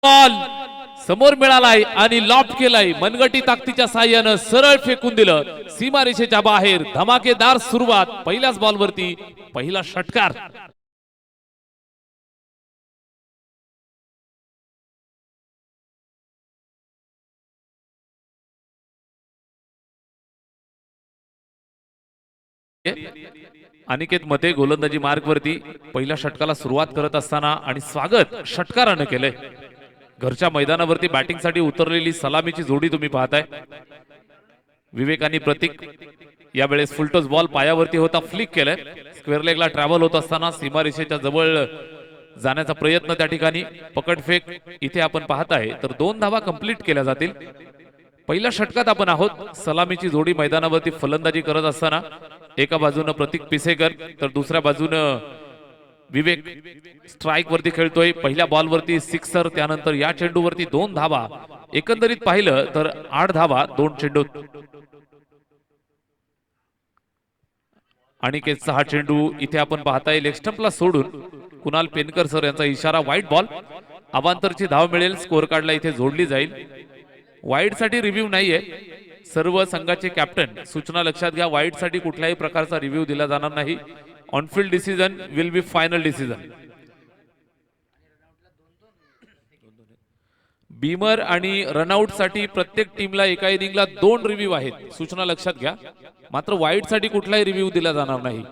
Ball समोर मिळालाय आणि लॉफ्ट केलाय. मनगटी ताकदीच्या साह्यानं सरळ फेकून दिलं सीमारेषेच्या बाहेर. धमाकेदार सुरुवात पहिल्याच बॉलवरती पहिला षटकार. अनिकेत मते गोलंदाजी मार्ग वरती पहिल्या षटकाला सुरुवात करत असताना आणि स्वागत षटकारानं केलंय. घरच्या मैदानावरती बॅटिंग साठी उतरलेली सलामीची जोडी तुम्ही पाहताय. विवेक आणि प्रतीक यावेळेस फुलटॉस बॉल पायावरती होता, फ्लिक केलाय. स्क्वेअर लेगला ट्रॅव्हल होत असताना सीमारेषेच्या जवळ जाण्याचा प्रयत्न त्या ठिकाणी पकडफेक इथे आपण पाहताय. तर 2 धावा कंप्लीट केल्या जातील. पहिल्या षटकात आपण आहोत. सलामीची जोडी मैदानावरती फलंदाजी करत असताना एका बाजूने प्रतीक पिसेकर तर दुसऱ्या बाजूने विवेक स्ट्राइक वरती खेळतोय. पहिल्या बॉलवरती सिक्सर, त्यानंतर या चेंडूवरती 2 धावा. एकंदरीत पाहिलं तर 8 धावा 2 चेंडूत. अनिकेतचा हा चेंडू इथे आपण पाहताय लेग स्टंपला सोडून कुणाल पेनकर सर यांचा इशारा, वाईट बॉल. अवांतरची धाव मिळेल, स्कोर कार्डला इथे जोडली जाईल. वाईड साठी रिव्ह्यू नाहीये. सर्व संघाचे कॅप्टन सूचना लक्षात घ्या, वाईड साठी कुठल्याही प्रकारचा रिव्ह्यू दिला जाणार नाही. On-field decision will be final decision. Beamer आणि रनआउट साठी प्रत्येक टीमला एका इनिंगला 2 रिव्ह्यू आहेत, सूचना लक्षात घ्या. मात्र वाईड साठी कुठलाही रिव्ह्यू दिला जाणार नाही.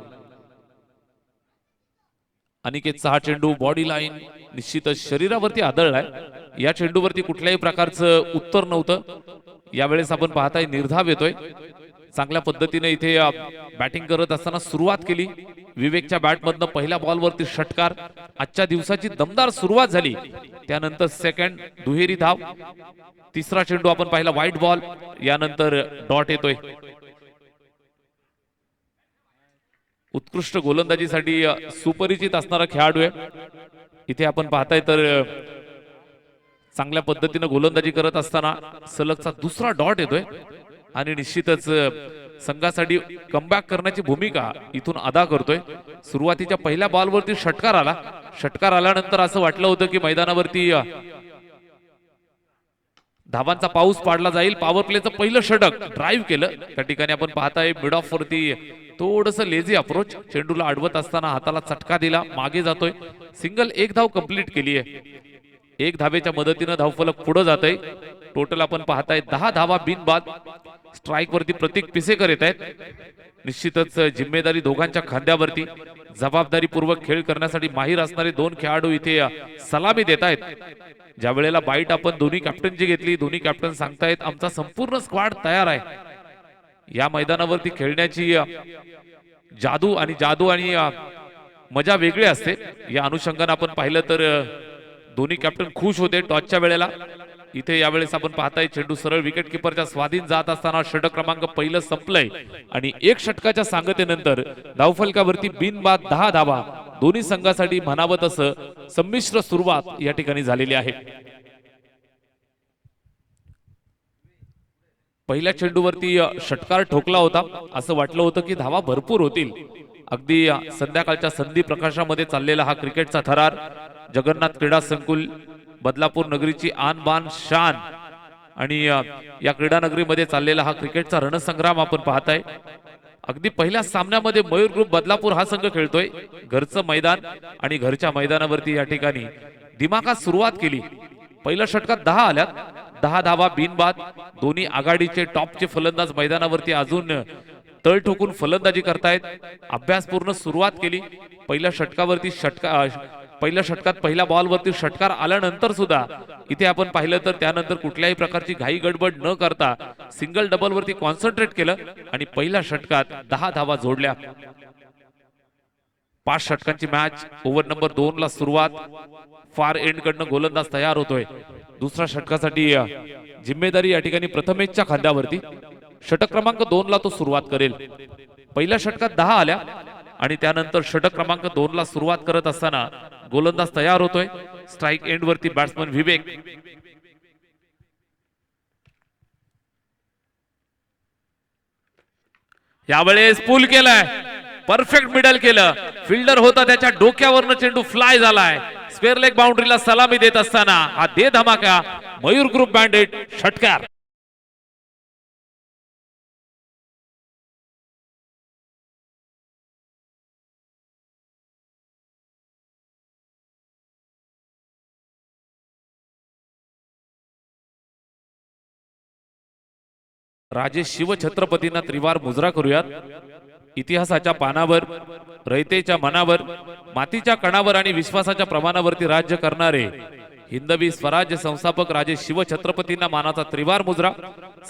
अनिकेतचा हा चेंडू बॉडी लाईन निश्चितच शरीरावरती आदळलाय. या चेंडूवरती कुठल्याही प्रकारचं उत्तर नव्हतं. यावेळेस आपण पाहताय निर्धाव येतोय. चांगल्या पद्धतीने इथे बॅटिंग करत असताना सुरुवात केली. विवेकच्या बॅटमधनं पहिल्या बॉलवरती षटकार. आजच्या दिवसाची दमदार सुरुवात झाली. त्यानंतर सेकंड दुहेरी धाव. तिसरा चेंडू आपण पाहिला, व्हाईट बॉल. यानंतर डॉट येतोय. उत्कृष्ट गोलंदाजीसाठी सुपरिचित असणारा खेळाडू आहे. इथे आपण पाहताय तर चांगल्या पद्धतीने गोलंदाजी करत असताना सलगचा दुसरा डॉट येतोय आणि निश्चितच संघासाठी कमबॅक करण्याची भूमिका इथून अदा करतोय. सुरुवातीच्या पहिल्या बॉलवरती षटकार आला. षटकार आल्यानंतर असं वाटलं होतं की मैदानावरती धावांचा पाऊस पाडला जाईल. पॉवर प्लेचं पहिलं षटक ड्राईव्ह केलं. त्या ठिकाणी आपण पाहताय मिड ऑफ वरती थोडस लेझी अप्रोच. चेंडूला अडवत असताना हाताला चटका दिला, मागे जातोय. सिंगल, 1 धाव कंप्लीट केली आहे. 1 धावेच्या मदतीने धावफलक पुढे जात आहे. टोटल आपण पाहताय 10 धावा बिनबाद. स्ट्राइक वरती प्रतीक पिसेकर येत आहेत. निश्चितच जिम्मेदारी दोघांच्या खांद्यावरती. जबाबदारीपूर्वक खेळ करण्यासाठी माहीर असणारे 2 खेळाडू इथे सलामी देत आहेत. ज्या वेळेला बाईट आपण दोन्ही कॅप्टनची घेतली, दोन्ही कॅप्टन सांगतायत आमचा संपूर्ण स्क्वॉड तयार आहे. या मैदानावरती खेळण्याची जादू आणि मजा वेगळी असते. या अनुषंगाने आपण पाहिलं तर दोन्ही कॅप्टन खुश होते टॉसच्या वेळेला. इथे यावेळेस आपण पाहताय चेंडू सरळ विकेट किपरच्या स्वाधीन जात असताना षटक क्रमांक पहिलं संपलंय आणि 1 षटकाच्या सांगतेनंतर धावफलकावरती बिनबाद 10 धावा. दोन्ही संघासाठी म्हणावं तसं संमिश्र सुरुवात या ठिकाणी झालेली आहे. पहिल्या चेंडूवरती षटकार ठोकला होता. असं वाटलं होतं की धावा भरपूर होतील. अगदी संध्याकाळच्या संधी प्रकाशामध्ये चाललेला हा क्रिकेटचा थरार. जगन्नाथ क्रीडा संकुल बदलापूर नगरीची आन बान शान आणि या क्रीडा नगरीमध्ये चाललेला हा क्रिकेटचा रणसंग्राम आपण पाहताय. अगदी पहिल्या सामन्यामध्ये मयूर ग्रुप बदलापूर हा संघ खेळतोय. घरचं मैदान आणि घरच्या मैदानावरती या ठिकाणी दिमाखात सुरुवात केली. पहिल्या षटकात 10 आल्यात, 10 धावा बिनबाद. दोन्ही आघाडीचे टॉपचे फलंदाज मैदानावरती अजून तळ ठोकून फलंदाजी करतायत. अभ्यासपूर्ण सुरुवात केली. पहिल्या षटकात पहिल्या बॉलवरती षटकार आल्यानंतर सुद्धा इथे आपण पाहिलं तर त्यानंतर कुठल्याही प्रकारची घाई गडबड न करता सिंगल डबल वरती कॉन्सन्ट्रेट केलं आणि पहिल्या षटकात 10 धावा जोडल्या. 5 षटकांची मॅच. ओव्हर नंबर 2 ला सुरुवात. फार एंड कडनं गोलंदाज तयार होतोय. दुसऱ्या षटकासाठी जिम्मेदारी या ठिकाणी प्रथमेशच्या खांद्यावरती. षटक क्रमांक 2 ला तो सुरुवात करेल. पहिल्या षटकात 10 आल्या आणि त्यानंतर षटक क्रमांक 2 ला सुरुवात करत असताना गोलंदाज तयार होतोय. स्ट्राइक एंड वरती बॅट्समन विवेक. यावेळेस पुल केलाय, परफेक्ट मिडल केलं. फिल्डर होता त्याच्या डोक्यावरनं चेंडू फ्लाय झालाय. स्क्वेअर लेग बाउंड्रीला सलामी देत असताना हा दे धमाका मयूर ग्रुप बँडेड षटकार. राजेश शिवछत्रपतींना त्रिवार मुजरा करूयात. इतिहासाच्या पानावर, रयतेच्या मनावर, मातीच्या कणावर आणि विश्वासाच्या प्रमाणावरती राज्य करणारे हिंदवी स्वराज्य संस्थापक राजेश शिवछत्रपतींना मानाचा त्रिवार मुजरा.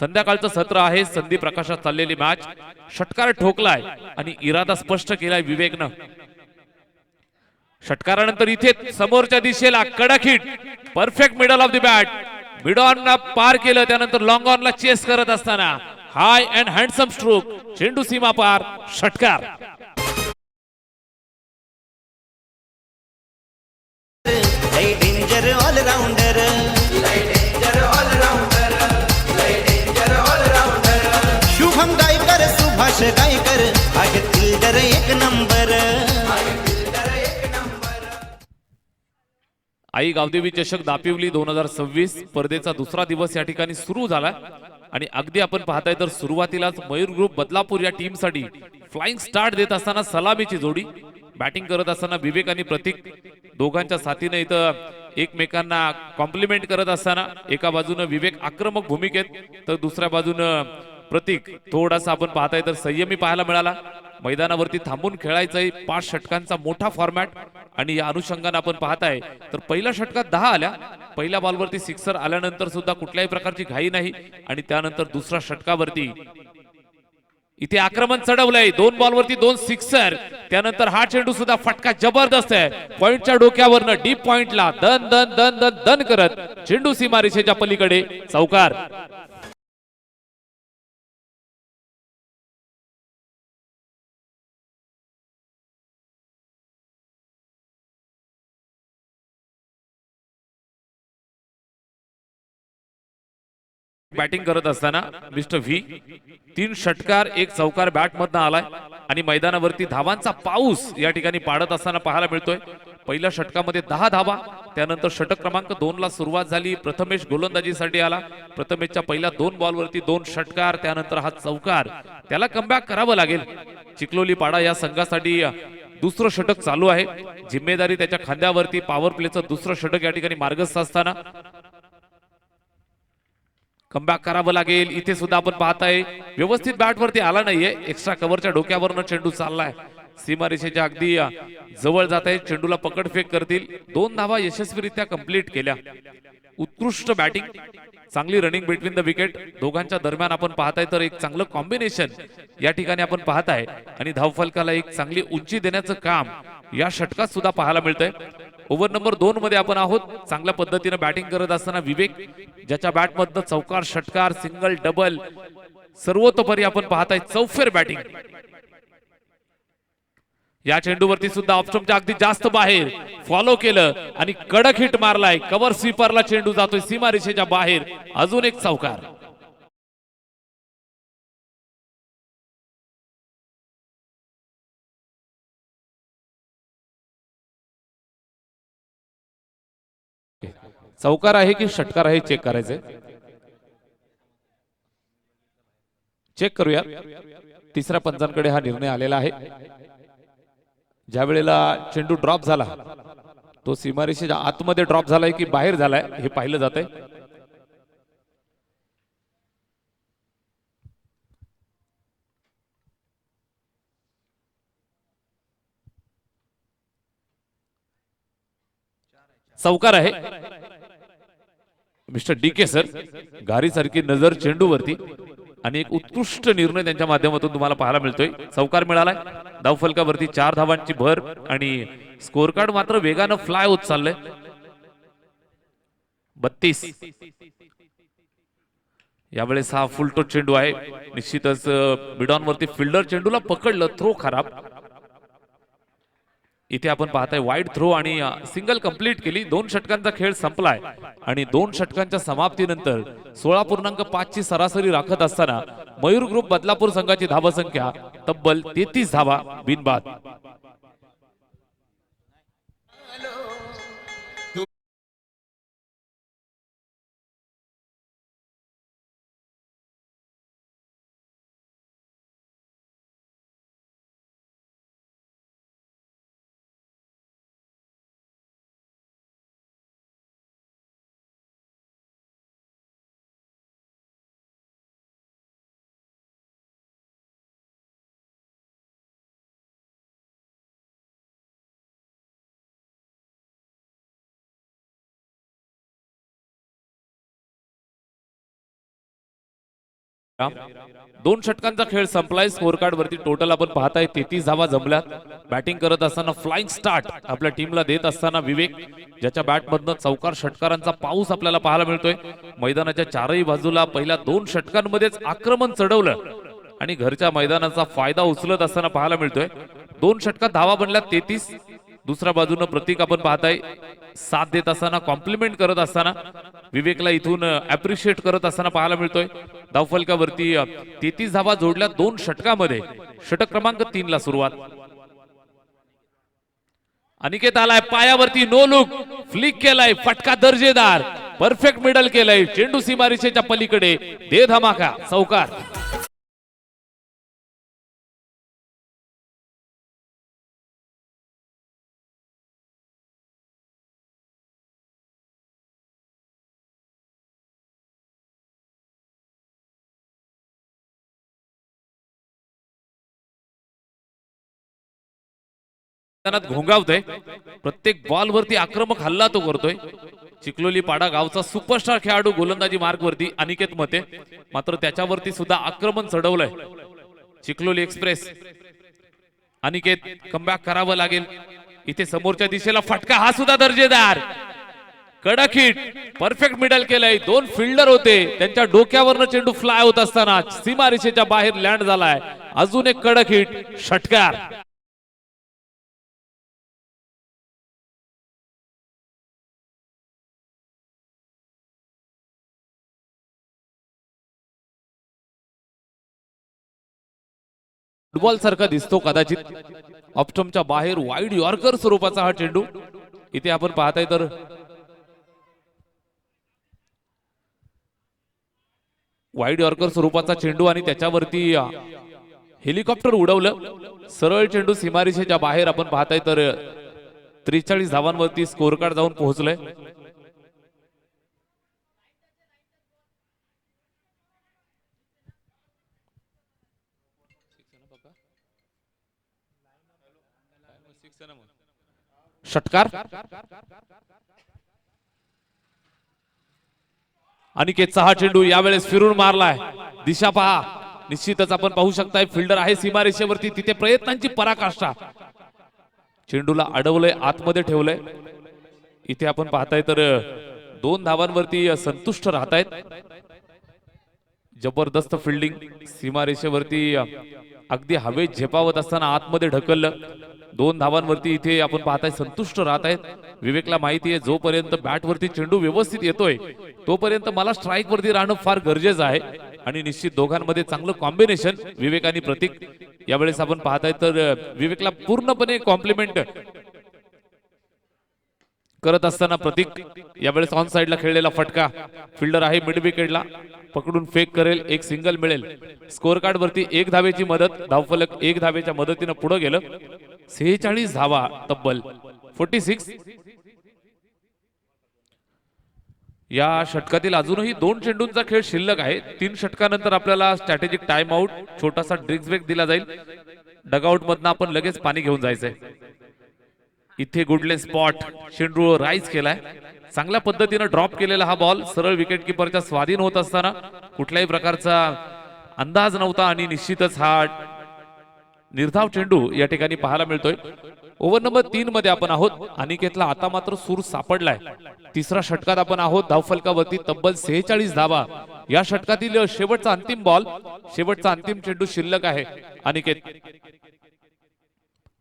संध्याकाळचं सत्र आहे. संधी प्रकाशात चाललेली मॅच. षटकार ठोकलाय आणि इरादा स्पष्ट केलाय विवेकनं. षटकारानंतर इथे समोरच्या दिशेला कडक hit, perfect middle of the bat. Mid on par केलं, त्यानंतर लॉंग ऑन ला चेस करत असताना हाय अँड हँडसम स्ट्रोक, चेंडू सीमा पार, षटकार. शुभम गायकर, सुभाष गायकर आहेत फिल्डर एक नंबर. आई गावदेवी चषक दापिवली 2026 स्पर्धेचा दुसरा दिवस या ठिकाणी सुरू झाला आणि अगदी आपण पाहताय तर सुरुवातीलाच मयूर ग्रुप बदलापूर या टीम साठी फ्लाइंग स्टार्ट देत असताना सलामीची जोडी. बॅटिंग करत असताना विवेक आणि प्रतीक दोघांच्या साथीने इथं एकमेकांना कॉम्प्लिमेंट करत असताना एका बाजूने विवेक आक्रमक भूमिकेत तर दुसऱ्या बाजूने प्रतीक थोडासा आपण पाहताय तर संयमी पाहायला मिळाला. मैदानावरती थांबून खेळायचंय. 5 षटकांचा मोठा फॉर्मॅट आणि या अनुषंगाने आपण पाहताय तर पहिल्या षटकात 10 आल्या. पहिल्या बॉलवरती सिक्सर आल्यानंतर सुद्धा कुठल्याही प्रकारची घाई नाही आणि त्यानंतर दुसऱ्या षटकावरती इथे आक्रमण चढवलंय. 2 बॉलवरती 2 सिक्सर. त्यानंतर हा चेंडू सुद्धा फटका जबरदस्त आहे. पॉइंटच्या डोक्यावरनं डीप पॉइंटला दन दन दन दन दन करत चेंडू सीमारेषेच्या पलीकडे, चौकार. बॅटिंग करत असताना मिस्टर व्ही 3 षटकार 1 चौकार बॅट मधनं आलाय आणि मैदानावरती धावांचा पाऊस या ठिकाणी पाडत असताना पाहायला मिळतोय. पहिल्या षटकामध्ये 10 धावा. त्यानंतर षटक क्रमांक 2 ला सुरुवात झाली. प्रथमेश गोलंदाजीसाठी आला. प्रथमेशच्या पहिल्या 2 बॉलवरती 2 षटकार, त्यानंतर हा चौकार. त्याला कमबॅक करावं लागेल. चिखलोली पाडा या संघासाठी दुसरं षटक चालू आहे. जिम्मेदारी त्याच्या खांद्यावरती. पॉवर प्लेचं दुसरं षटक या ठिकाणी मार्गस्थ असताना कमबॅक करावं लागेल. इथे सुद्धा आपण पाहताय व्यवस्थित बॅट वरती आला नाहीये. एक्स्ट्रा कव्हरच्या डोक्यावरनं चेंडू चाललाय. सीमारेषेच्या अगदी जवळ जात आहे. चेंडूला पकड फेक करतील. 2 धावा यशस्वीरित्या कंप्लीट केल्या. उत्कृष्ट बॅटिंग, चांगली रनिंग बिटवीन द विकेट. दोघांच्या दरम्यान आपण पाहताय तर एक चांगलं कॉम्बिनेशन या ठिकाणी आपण पाहताय आणि धावफलकाला एक चांगली उंची देण्याचं काम या षटकात सुद्धा पाहायला मिळतंय. ओव्हर नंबर 2 मध्ये आपण आहोत. चांगल्या पद्धतीने बॅटिंग करत असताना विवेक, ज्याच्या बॅट मधनं चौकार, षटकार, सिंगल, डबल सर्वतोपरी आपण पाहताय चौफेर बॅटिंग. या चेंडूवरती सुद्धा ऑप्शनच्या अगदी जास्त बाहेर फॉलो केलं आणि कडक हिट मारलाय. कव्हर स्वीपरला चेंडू जातोय सीमारेषेच्या बाहेर. अजून एक चौकार. चौकार आहे की षटकार आहे चेक करायचंय. चेक करूया. तिसऱ्या पंचांकडे हा निर्णय आलेला आहे. ज्या वेळेला चेंडू ड्रॉप झाला तो सीमारेषेच्या आतमध्ये ड्रॉप झालाय की बाहेर झालाय हे पाहिलं जातंय. चौकार आहे. मिस्टर डीके सर, गारी सारखी नजर चेंडूवरती आणि एक उत्कृष्ट निर्णय त्यांच्या माध्यमातून तुम्हाला पाहायला मिळतोय. चौकार मिळालाय. धावफलकावरती 4 धावांची भर आणि स्कोर कार्ड मात्र वेगानं फ्लाय होत चाललंय. 32. यावेळेस हा फुल टोच चेंडू आहे. निश्चितच मिडॉन वरती फिल्डर चेंडूला पकडलं. थ्रो खराब. इथे आपण पाहताय वाईड थ्रो आणि सिंगल कंप्लीट केली. 2 षटकांचा खेळ संपलाय आणि 2 षटकांच्या समाप्तीनंतर 16.5 ची सरासरी राखत असताना मयूर ग्रुप बदलापूर संघाची धावसंख्या तब्बल 33 धावा बिनबाद. दोन षटकांचा खेळ संपलाय. स्कोअर कार्ड वरती टोटल आपण पाहताय 33 धावा जमल्यात. बॅटिंग करत असताना फ्लाइंग स्टार्ट आपल्या टीमला देत असताना विवेक, ज्याच्या बॅटमधनं चौकार षटकारांचा पाऊस आपल्याला पाहायला मिळतोय. मैदानाच्या चारही बाजूला पहिल्या दोन षटकांमध्येच आक्रमण चढवलं आणि घरच्या मैदानाचा फायदा उचलत असताना पाहायला मिळतोय. दोन षटकात धावा बनल्या 33. दुसऱ्या बाजूनं प्रतीक आपण पाहताय साथ देत असताना, कॉम्प्लिमेंट करत असताना, विवेकला इथून अप्रिशिएट करत असताना पाहायला मिळतोय. धावफलकावरती 33 धावा जोडल्या दोन षटकामध्ये. षटक क्रमांक 3 ला सुरुवात. अनिकेत आलाय पायावरती, नो लुक फ्लिक केलाय, फटका दर्जेदार, परफेक्ट मिडल केलाय, चेंडू सीमारेषेच्या पलीकडे, दे धमाका, चौकार. घोंगावतोय, प्रत्येक बॉल वरती आक्रमक हल्ला तो करतोय. चिखलोली पाडा गावचा सुपरस्टार खेळाडू गोलंदाजी मार्ग वरती अनिकेत मते, मात्र त्याच्यावरती सुद्धा आक्रमण चढवलंय चिखलोली एक्सप्रेस. अनिकेत कमबॅक करावं लागेल. इथे समोरच्या दिशेला फटका, हा सुद्धा दर्जेदार, कडक हिट, परफेक्ट मिडल केलंय. दोन फिल्डर होते, त्यांच्या डोक्यावरनं चेंडू फ्लाय होत असताना सीमारेषेच्या बाहेर लँड झालाय. अजून एक कडक हिट, षटकार. फुटबॉल सारखा दिसतो कदाचित. ऑप्टमच्या बाहेर वाईड यॉर्कर स्वरूपाचा हा चेंडू इथे आपण पाहताय. तर वाईड यॉर्कर स्वरूपाचा चेंडू आणि त्याच्यावरती हेलिकॉप्टर उडवलं. सरळ चेंडू सीमारेषेच्या बाहेर आपण पाहताय. तर 43 धावांवरती स्कोअर कार्ड जाऊन पोहोचलंय. षटकार. अनिकेतचा हा चेंडू यावेळेस फिरून मारलाय. दिशा पहा, निश्चितच आपण पाहू शकताय फिल्डर आहे सीमारेषेवरती, तिथे प्रयत्नांची पराकाष्ठा. चेंडूला अडवलंय, आतमध्ये ठेवलंय. इथे आपण पाहताय तर 2 धावांवरती संतुष्ट राहतायत. जबरदस्त फिल्डिंग सीमारेषेवरती अगदी हवेत झेपावत असताना आतमध्ये ढकललं. 2 धावांवरती इथे आपण पाहताय संतुष्ट राहत आहेत. विवेकला माहिती आहे जोपर्यंत बॅटवरती चेंडू व्यवस्थित येतोय तोपर्यंत मला स्ट्राईक वरती राहणं फार गरजेचं आहे. आणि निश्चित दोघांमध्ये चांगलं कॉम्बिनेशन विवेक आणि प्रतीक. यावेळेस आपण पाहताय तर विवेकला पूर्णपणे कॉम्प्लिमेंट करत असताना प्रतीक यावेळेस ऑन साइडला खेळलेला फटका, फिल्डर आहे मिड विकेटला, पकडून फेक करेल, एक सिंगल मिळेल. स्कोअर कार्ड वरती 1 धावेची मदत. धावफलक 1 धावेच्या मदतीने पुढे गेलं. 46 धावा तब्बल 46. या षटकातील अजूनही 2 चेंडूंचा खेळ शिल्लक आहे. 3 षटकानंतर आपल्याला स्ट्रॅटेजिक टाइम आउट, छोटासा ड्रिंक्स ब्रेक दिला जाईल. डगआउट मधनं आपण लगेच पाणी घेऊन जायचंय. इथे गुडले स्पॉट, चेंडू राईज केलाय. चांगल्या पद्धतीने ड्रॉप केलेला हा बॉल सरळ विकेट किपरच्या स्वाधीन होत असताना कुठल्याही प्रकारचा अंदाज नव्हता आणि निश्चितच हा निर्धाव चेंडू या ठिकाणी पाहायला मिळतोय. ओव्हर नंबर 3 मध्ये आपण आहोत. अनिकेतला आता मात्र सूर सापडलाय. तिसऱ्या षटकात आपण आहोत. धावफलकावरती तब्बल 46 धावा. या षटकातील शेवटचा अंतिम बॉल, शेवटचा अंतिम चेंडू शिल्लक आहे. अनिकेत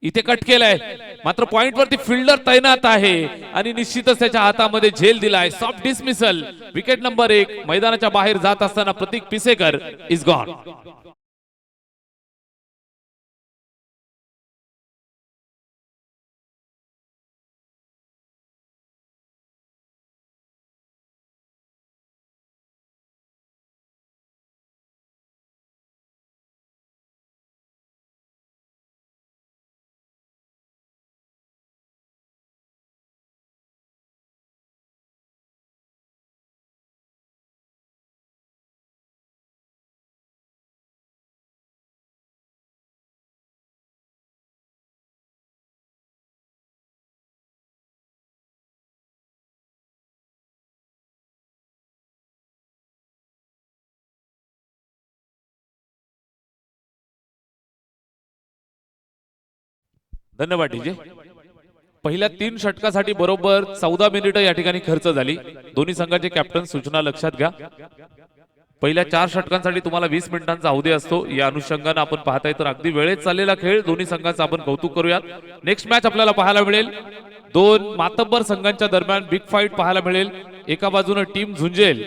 इथे कट केलाय, मात्र पॉइंट वरती फिल्डर तैनात आहे आणि निश्चितच त्याच्या हातामध्ये झेल दिलाय. Soft dismissal. विकेट नंबर 1 मैदानाच्या बाहेर जात असताना प्रतीक पिसेकर इज गॉन. धन्यवाद डीजे. पहिल्या 3 षटकासाठी बरोबर 14 मिनिटं या ठिकाणी खर्च झाली. दोन्ही संघाचे कॅप्टन सूचना लक्षात घ्या. पहिल्या 4 षटकांसाठी तुम्हाला 20 मिनिटांचा अवधी असतो. या अनुषंगाने आपण पाहताय तर अगदी वेळेत चाललेला खेळ. दोन्ही संघांचं आपण कौतुक करूयात. नेक्स्ट मॅच आपल्याला पाहायला मिळेल. 2 मातब्बर संघांच्या दरम्यान बिग फाईट पाहायला मिळेल. एका बाजूने टीम झुंजेल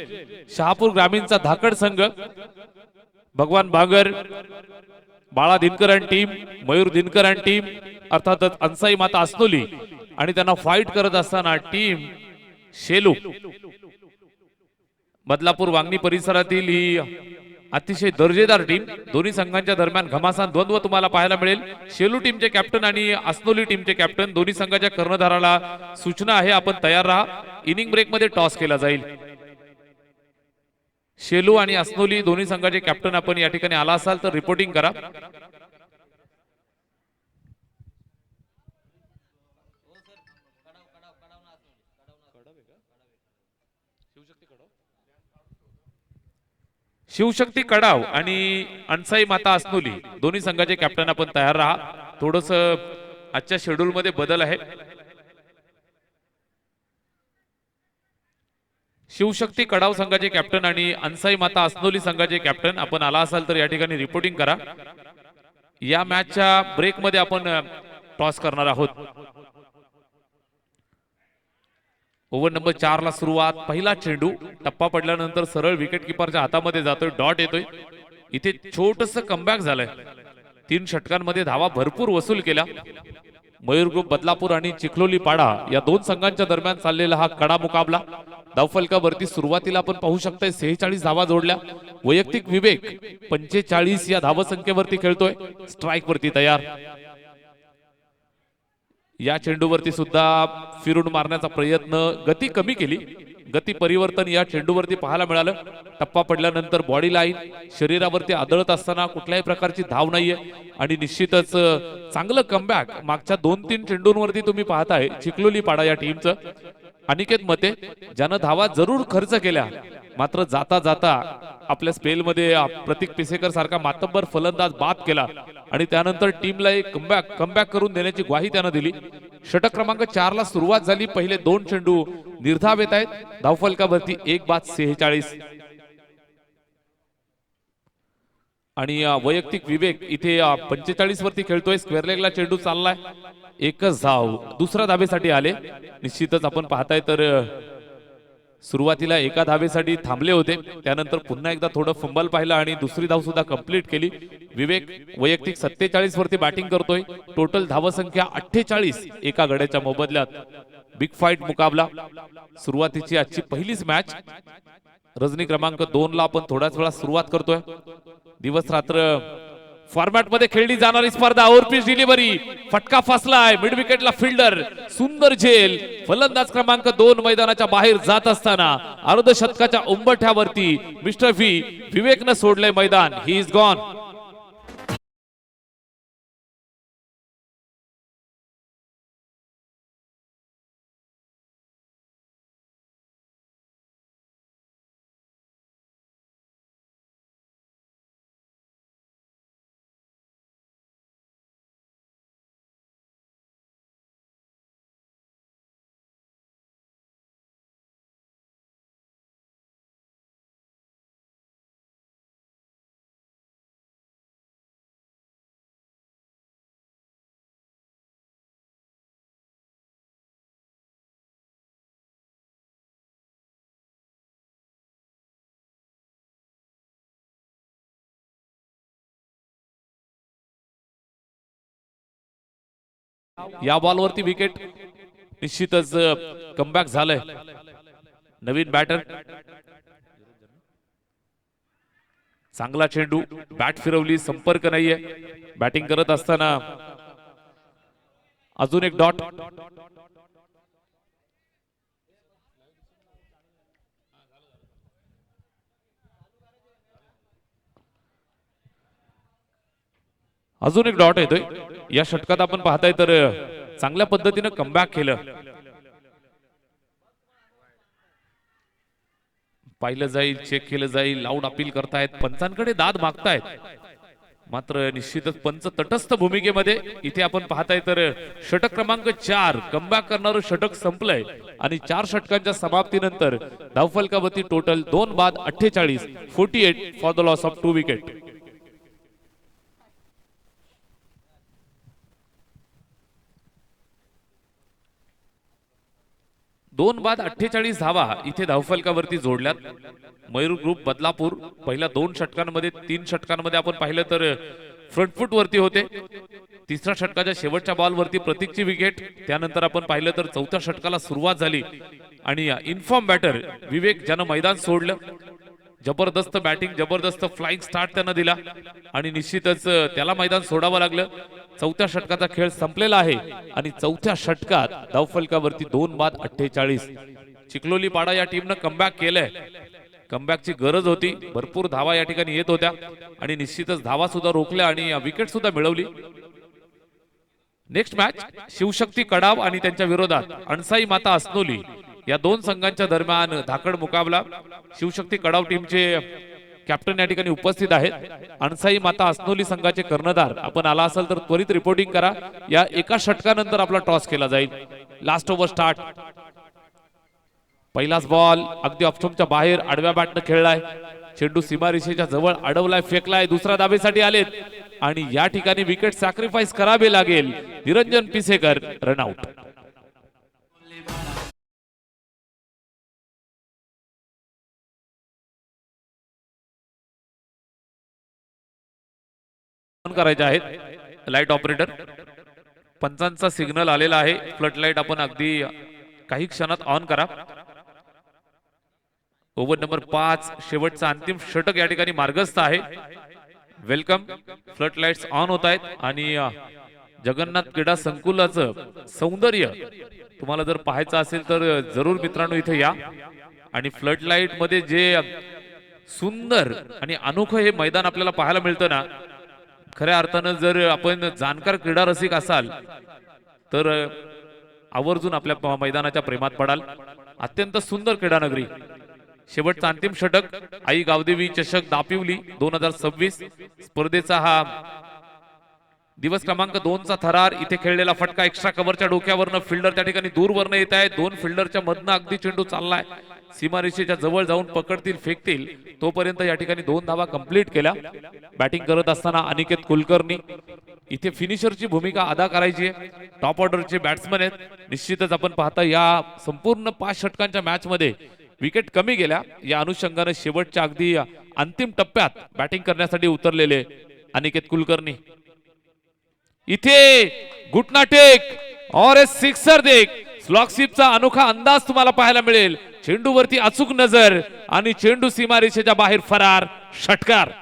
शहापूर ग्रामीणचा धाकड संघ, भगवान बागर, बाळा दिनकर आणि टीम, मयूर दिनकर आणि टीम, अर्थातच अंसाई माता असनोली, आणि त्यांना फाईट करत असताना टीम शेलू. बदलापूर वांगणी परिसरातील ही अतिशय दर्जेदार टीम. दोन्ही संघांच्या दरम्यान घमासान द्वंद्व तुम्हाला पाहायला मिळेल. शेलू टीमचे कॅप्टन आणि असनोली टीमचे कॅप्टन, दोन्ही संघाच्या कर्णधाराला सूचना आहे आपण तयार राहा. इनिंग ब्रेक मध्ये टॉस केला जाईल. शेलू आणि असनोली दोन्ही संघाचे कॅप्टन आपण या ठिकाणी आला असाल तर रिपोर्टिंग करा. शिवशक्ती कडाव आणि अनसाई माता असनोली दोन्ही संघाचे कॅप्टन आपण तयार राहा. थोडस आजच्या शेड्यूल मध्ये बदल आहे. शिवशक्ती कडाव संघाचे कॅप्टन आणि अनसाई माता असनोली संघाचे कॅप्टन आपण आला असाल तर या ठिकाणी रिपोर्टिंग करा. या मॅचच्या ब्रेक मध्ये आपण टॉस करणार आहोत. ओव्हर नंबर 4 ला सुरुवात. पहिला चेंडू टप्पा पडल्यानंतर सरळ विकेट किपरच्या हातामध्ये जातोय. डॉट येतोय. इथे छोटस कमबॅक झालंय. 3 षटकांमध्ये धावा भरपूर वसूल केल्या. मयूर ग्रुप बदलापूर आणि चिखलोली पाडा या 2 संघांच्या दरम्यान चाललेला हा कडा मुकाबला. धावफलकावरती सुरुवातीला आपण पाहू शकताय 46 धावा जोडल्या. वैयक्तिक विवेक 45 या धावसंख्येवरती खेळतोय. स्ट्राईक वरती तयार. या चेंडूवरती सुद्धा फिरून मारण्याचा प्रयत्न, गती कमी केली. गती परिवर्तन या चेंडूवरती पाहायला मिळालं. टप्पा पडल्यानंतर बॉडी लाईन शरीरावरती आदळत असताना कुठल्याही प्रकारची धाव नाहीये आणि निश्चितच चांगलं कमबॅक मागच्या 2-3 चेंडूंवरती तुम्ही पाहताय चिखलोली पाडा या टीमचं. अनिकेत मते ज्यानं धावा जरूर खर्च केल्या, मात्र जाता जाता आपल्या स्पेलमध्ये प्रतीक पिसेकर सारखा मातब्बर फलंदाज बाद केला आणि त्यानंतर टीमला एक कमबॅक करून देण्याची ग्वाही त्यानं दिली. षटक क्रमांक 4 ला सुरुवात झाली. पहिले 2 चेंडू निर्धाव येत आहेत. धावफलकावरती 1-46 आणि वैयक्तिक विवेक इथे 45 वरती खेळतोय. स्क्वेअर लेगला चेंडू चाललाय. एकच धाव दुसऱ्या धावेसाठी आले. निश्चितच आपण पाहताय तर सुरुवातीला एका धावेसाठी थांबले होते, त्यानंतर पुन्हा एकदा थोडं फंबल पाहिलं आणि दुसरी धाव सुद्धा कंप्लीट केली. विवेक वैयक्तिक 47 वरती बॅटिंग करतोय. टोटल धावसंख्या 48 एका गड्याच्या मोबदल्यात. बिग फाईट मुकाबला. सुरुवातीची आजची पहिलीच मॅच. रजनी क्रमांक 2 ला आपण थोड्याच वेळा सुरुवात करतोय. दिवस रात्र फॉर्मॅट मध्ये खेळली जाणारी स्पर्धा. ओव्हरपिच डिलिव्हरी, फटका फसलाय. मिड विकेटला फिल्डर सुंदर झेल. फलंदाज क्रमांक 2 मैदानाच्या बाहेर जात असताना अर्धशतकाच्या उंबरठ्यावरती मिस्टर विवेकनं सोडलंय मैदान. He is gone. या बॉलवरती विकेट. निश्चितच कमबॅक झालंय. नवीन बॅटर. चांगला चेंडू. बॅट फिरवली. संपर्क नाहीये. बॅटिंग करत असताना अजून एक डॉट. अजून एक डॉट येतोय. या षटकात आपण पाहताय तर चांगल्या पद्धतीने कमबॅक केलं. पाहिलं जाईल, चेक केलं जाईल. लाऊड अपील करतायत. पंचांकडे दाद मागतायत. मात्र निश्चितच पंच तटस्थ भूमिकेमध्ये इथे आपण पाहताय तर षटक क्रमांक 4 कमबॅक करणारं षटक संपलंय आणि 4 षटकांच्या समाप्तीनंतर धावफलकावरती टोटल 2 बाद 48 48 for the loss of 2 wicket. दोन बाद 48 धावा इथे धावफलकावरती जोडल्यात. मयूर ग्रुप बदलापूर पहिल्या 2 षटकांमध्ये 3 षटकांमध्ये आपण पाहिलं तर फ्रंट फूट वरती होते. तिसऱ्या षटकाच्या शेवटच्या बॉलवरती प्रतीकची विकेट. त्यानंतर आपण पाहिलं तर चौथ्या षटकाला सुरुवात झाली आणि इन्फॉर्म बॅटर विवेक ज्यानं मैदान सोडलं. जबरदस्त बॅटिंग जबरदस्त फ्लाइंग स्टार्ट त्यानं दिला आणि निश्चितच त्याला मैदान सोडावं लागलं. चौथ्या षटकाचा खेळ संपलेला आहे आणि चौथ्या षटकात धावफलकावरती 2 बाद 48. चिखलोली पाडा या टीमनं कमबॅक केलंय. कमबॅकची गरज होती. भरपूर धावा या ठिकाणी येत होत्या आणि निश्चितच धावा सुद्धा रोखल्या आणि विकेट सुद्धा मिळवली. नेक्स्ट मॅच शिवशक्ती कडाव आणि त्यांच्या विरोधात अणसाई माता असनोली या 2 संघांच्या दरम्यान धाकड मुकाबला. शिवशक्ती कडाव टीमचे कॅप्टन या ठिकाणी उपस्थित आहेत. अणसाई माता असनोली संघाचे कर्णधार आपण आला असाल तर त्वरित रिपोर्टिंग करा. या एका षटकानंतर आपला टॉस केला जाईल. Last over start. पहिलाच बॉल अगदी ऑफस्टंपच्या बाहेर आडव्या बॅटनं खेळलाय. चेंडू सीमारेषेच्या जवळ अडवलाय फेकलाय. दुसऱ्या धाबेसाठी आलेत आणि या ठिकाणी विकेट सॅक्रिफाईस करावे लागेल. निरंजन पिसेकर रनआउट. करायचे आहेत लाईट ऑपरेटर. पंचांचा सिग्नल आलेला आहे. फ्लड लाईट आपण अगदी काही क्षणात ऑन करा. ओव्हर नंबर 5 शेवटचा अंतिम षटक या ठिकाणी मार्गस्थ आहे. वेलकम. फ्लड लाईट्स ऑन होत आहेत आणि जगन्नाथ क्रीडा संकुलाचं सौंदर्य तुम्हाला जर पाहायचं असेल तर जरूर मित्रांनो इथे या. आणि फ्लड लाईट मध्ये जे सुंदर आणि अनोखं हे मैदान आपल्याला पाहायला मिळतं ना, खऱ्या अर्थानं जर आपण जाणकार क्रीडा रसिक असाल तर आवर्जून आपल्या मैदानाच्या प्रेमात पडाल. अत्यंत सुंदर क्रीडा नगरी. शेवटचा अंतिम षटक आई गावदेवी चषक दापिवली 2026 स्पर्धेचा हा दिवस क्रमांक 2 चा थरार. इथे खेळलेला फटका एक्स्ट्रा कव्हरच्या डोक्यावरनं फिल्डर त्या ठिकाणी दूरवरनं येत आहे. 2 फिल्डरच्या मधनं अगदी चेंडू चाललाय. सीमारेषेच्या जवळ जाऊन पकडतील फेकतील तोपर्यंत या ठिकाणी 2 धावा कंप्लीट केल्या. बॅटिंग करत असताना अनिकेत कुलकर्णी इथे फिनिशरची भूमिका अदा करायची आहे. टॉप ऑर्डरचे बॅट्समन आहेत. निश्चितच आपण पाहता या संपूर्ण 5 षटकांच्या मॅच मध्ये विकेट कमी गेल्या. या अनुषंगाने शेवटच्या अगदी अंतिम टप्प्यात बॅटिंग करण्यासाठी उतरलेले अनिकेत कुलकर्णी इथे घुटना टेक और सिक्सर देख. स्लॉकशिपचा अनोखा अंदाज तुम्हाला पाहायला मिळेल. चेंडूवरती अचूक नजर आणि चेंडू सीमारेषेच्या बाहेर फरार. षटकार.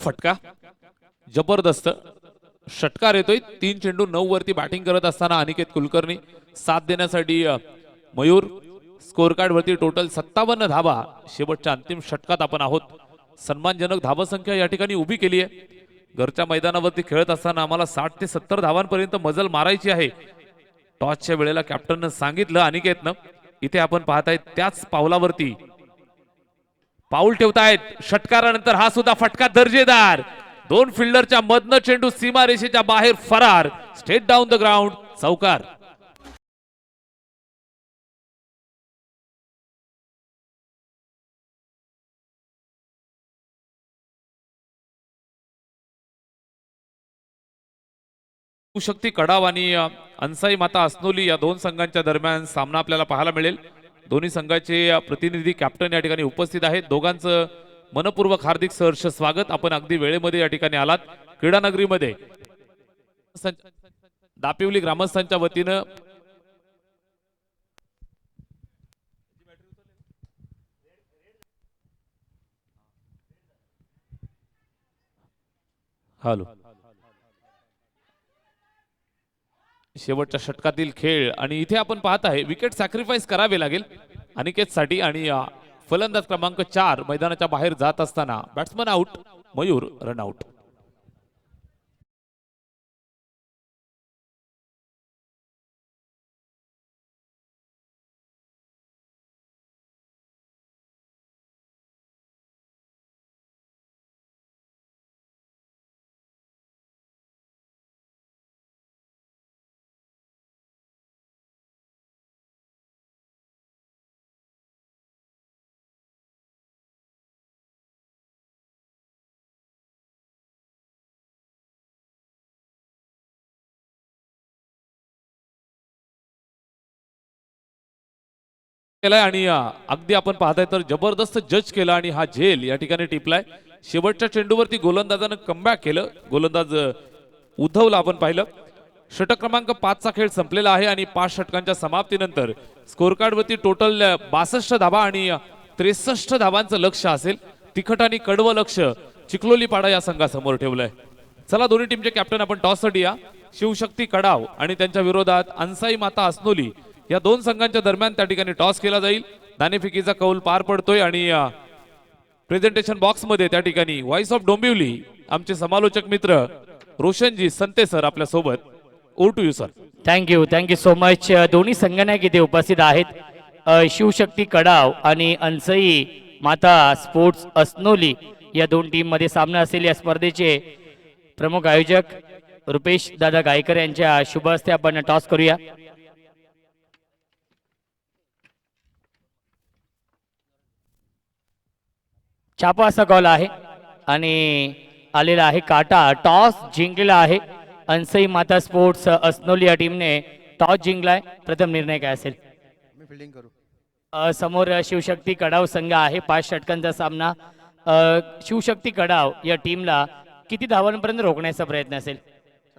फटका जबरदस्त षटकार येतोय. 3 चेंडू 9 वरती बॅटिंग करत असताना अनिकेत कुलकर्णी साथ देण्यासाठी मयूर. स्कोर कार्ड वरती टोटल 57 धावा. शेवटच्या अंतिम षटकात आपण आहोत. सन्मानजनक धावसंख्या या ठिकाणी उभी केली आहे. घरच्या मैदानावरती खेळत असताना आम्हाला 60 ते 70 धावांपर्यंत मजल मारायची आहे. टॉसच्या वेळेला कॅप्टननं सांगितलं अनिकेतनं. इथे आपण पाहताय त्याच पावलावरती पाऊल ठेवतायत. षटकारानंतर हा सुद्धा फटका दर्जेदार. 2 फिल्डरच्या मधनं चेंडू सीमारेषेच्या बाहेर फरार. Straight down the ground. चौकार. शिवशक्ती कडाव आणि अनसाई माता असनोली या 2 संघांच्या दरम्यान सामना आपल्याला पाहायला मिळेल. दोन्ही संघाचे प्रतिनिधी कॅप्टन या ठिकाणी उपस्थित आहेत. दोघांचं मनपूर्वक हार्दिक सहर्ष स्वागत. आपण अगदी वेळेमध्ये या ठिकाणी आलात. क्रीडा नगरीमध्ये दापिवली ग्रामस्थांच्या वतीनं हॅलो. शेवटच्या षटकातील खेळ आणि इथे आपण पाहत आहे विकेट सॅक्रिफाईस करावे लागेल अनिकेतसाठी आणि फलंदाज क्रमांक 4 मैदानाच्या बाहेर जात असताना batsman out, Mayur run out. केलाय आणि अगदी आपण पाहताय तर जबरदस्त जज केला आणि हा झेल या ठिकाणी टिपलाय. शेवटच्या चेंडूवरती गोलंदाजानं कमबॅक केलं. गोलंदाज उद्धवला आपण पाहिलं. षटक क्रमांक 5 चा खेळ संपलेला आहे आणि 5 षटकांच्या समाप्तीनंतर स्कोर कार्ड वरती टोटल 62 धावा आणि 63 धावांचं लक्ष असेल. तिखट आणि कडवं लक्ष चिखलोली पाडा या संघासमोर ठेवलंय. चला दोन्ही टीमचे कॅप्टन आपण टॉस साठी या. शिवशक्ती कडाव आणि त्यांच्या विरोधात अंसाई माता असनोली या दोन संघांच्या दरम्यान त्या ठिकाणी टॉस केला जाईल. नाणेफेकीचा कौल पार पडतोय आणि प्रेझेंटेशन बॉक्स मध्ये त्या ठिकाणी व्हॉइस ऑफ डोंबिवली आमचे समालोचक मित्र रोशनजी संते सर आपल्या सोबत. Over to you sir. Thank you so much. दोन्ही संघनायक इथे उपस्थित आहेत. शिवशक्ती कडाव आणि अंसई माता स्पोर्ट्स असनोली या दोन टीम मध्ये सामना असेल. या स्पर्धेचे प्रमुख आयोजक रुपेश दादा गायकर यांच्या शुभ हस्ते आपण टॉस करूया. छापा असा कॉल आहे आणि आलेला आहे काटा. टॉस जिंकलेला आहे अंसई माता स्पोर्ट्स असनोली या टीमने टॉस जिंकलाय. प्रथम निर्णय काय असेल? मी फिल्डिंग करू. समोर शिवशक्ती कडाव संघ आहे. 5 षटकांचा सामना. शिवशक्ती कडाव या टीमला किती धावांपर्यंत रोखण्याचा प्रयत्न असेल?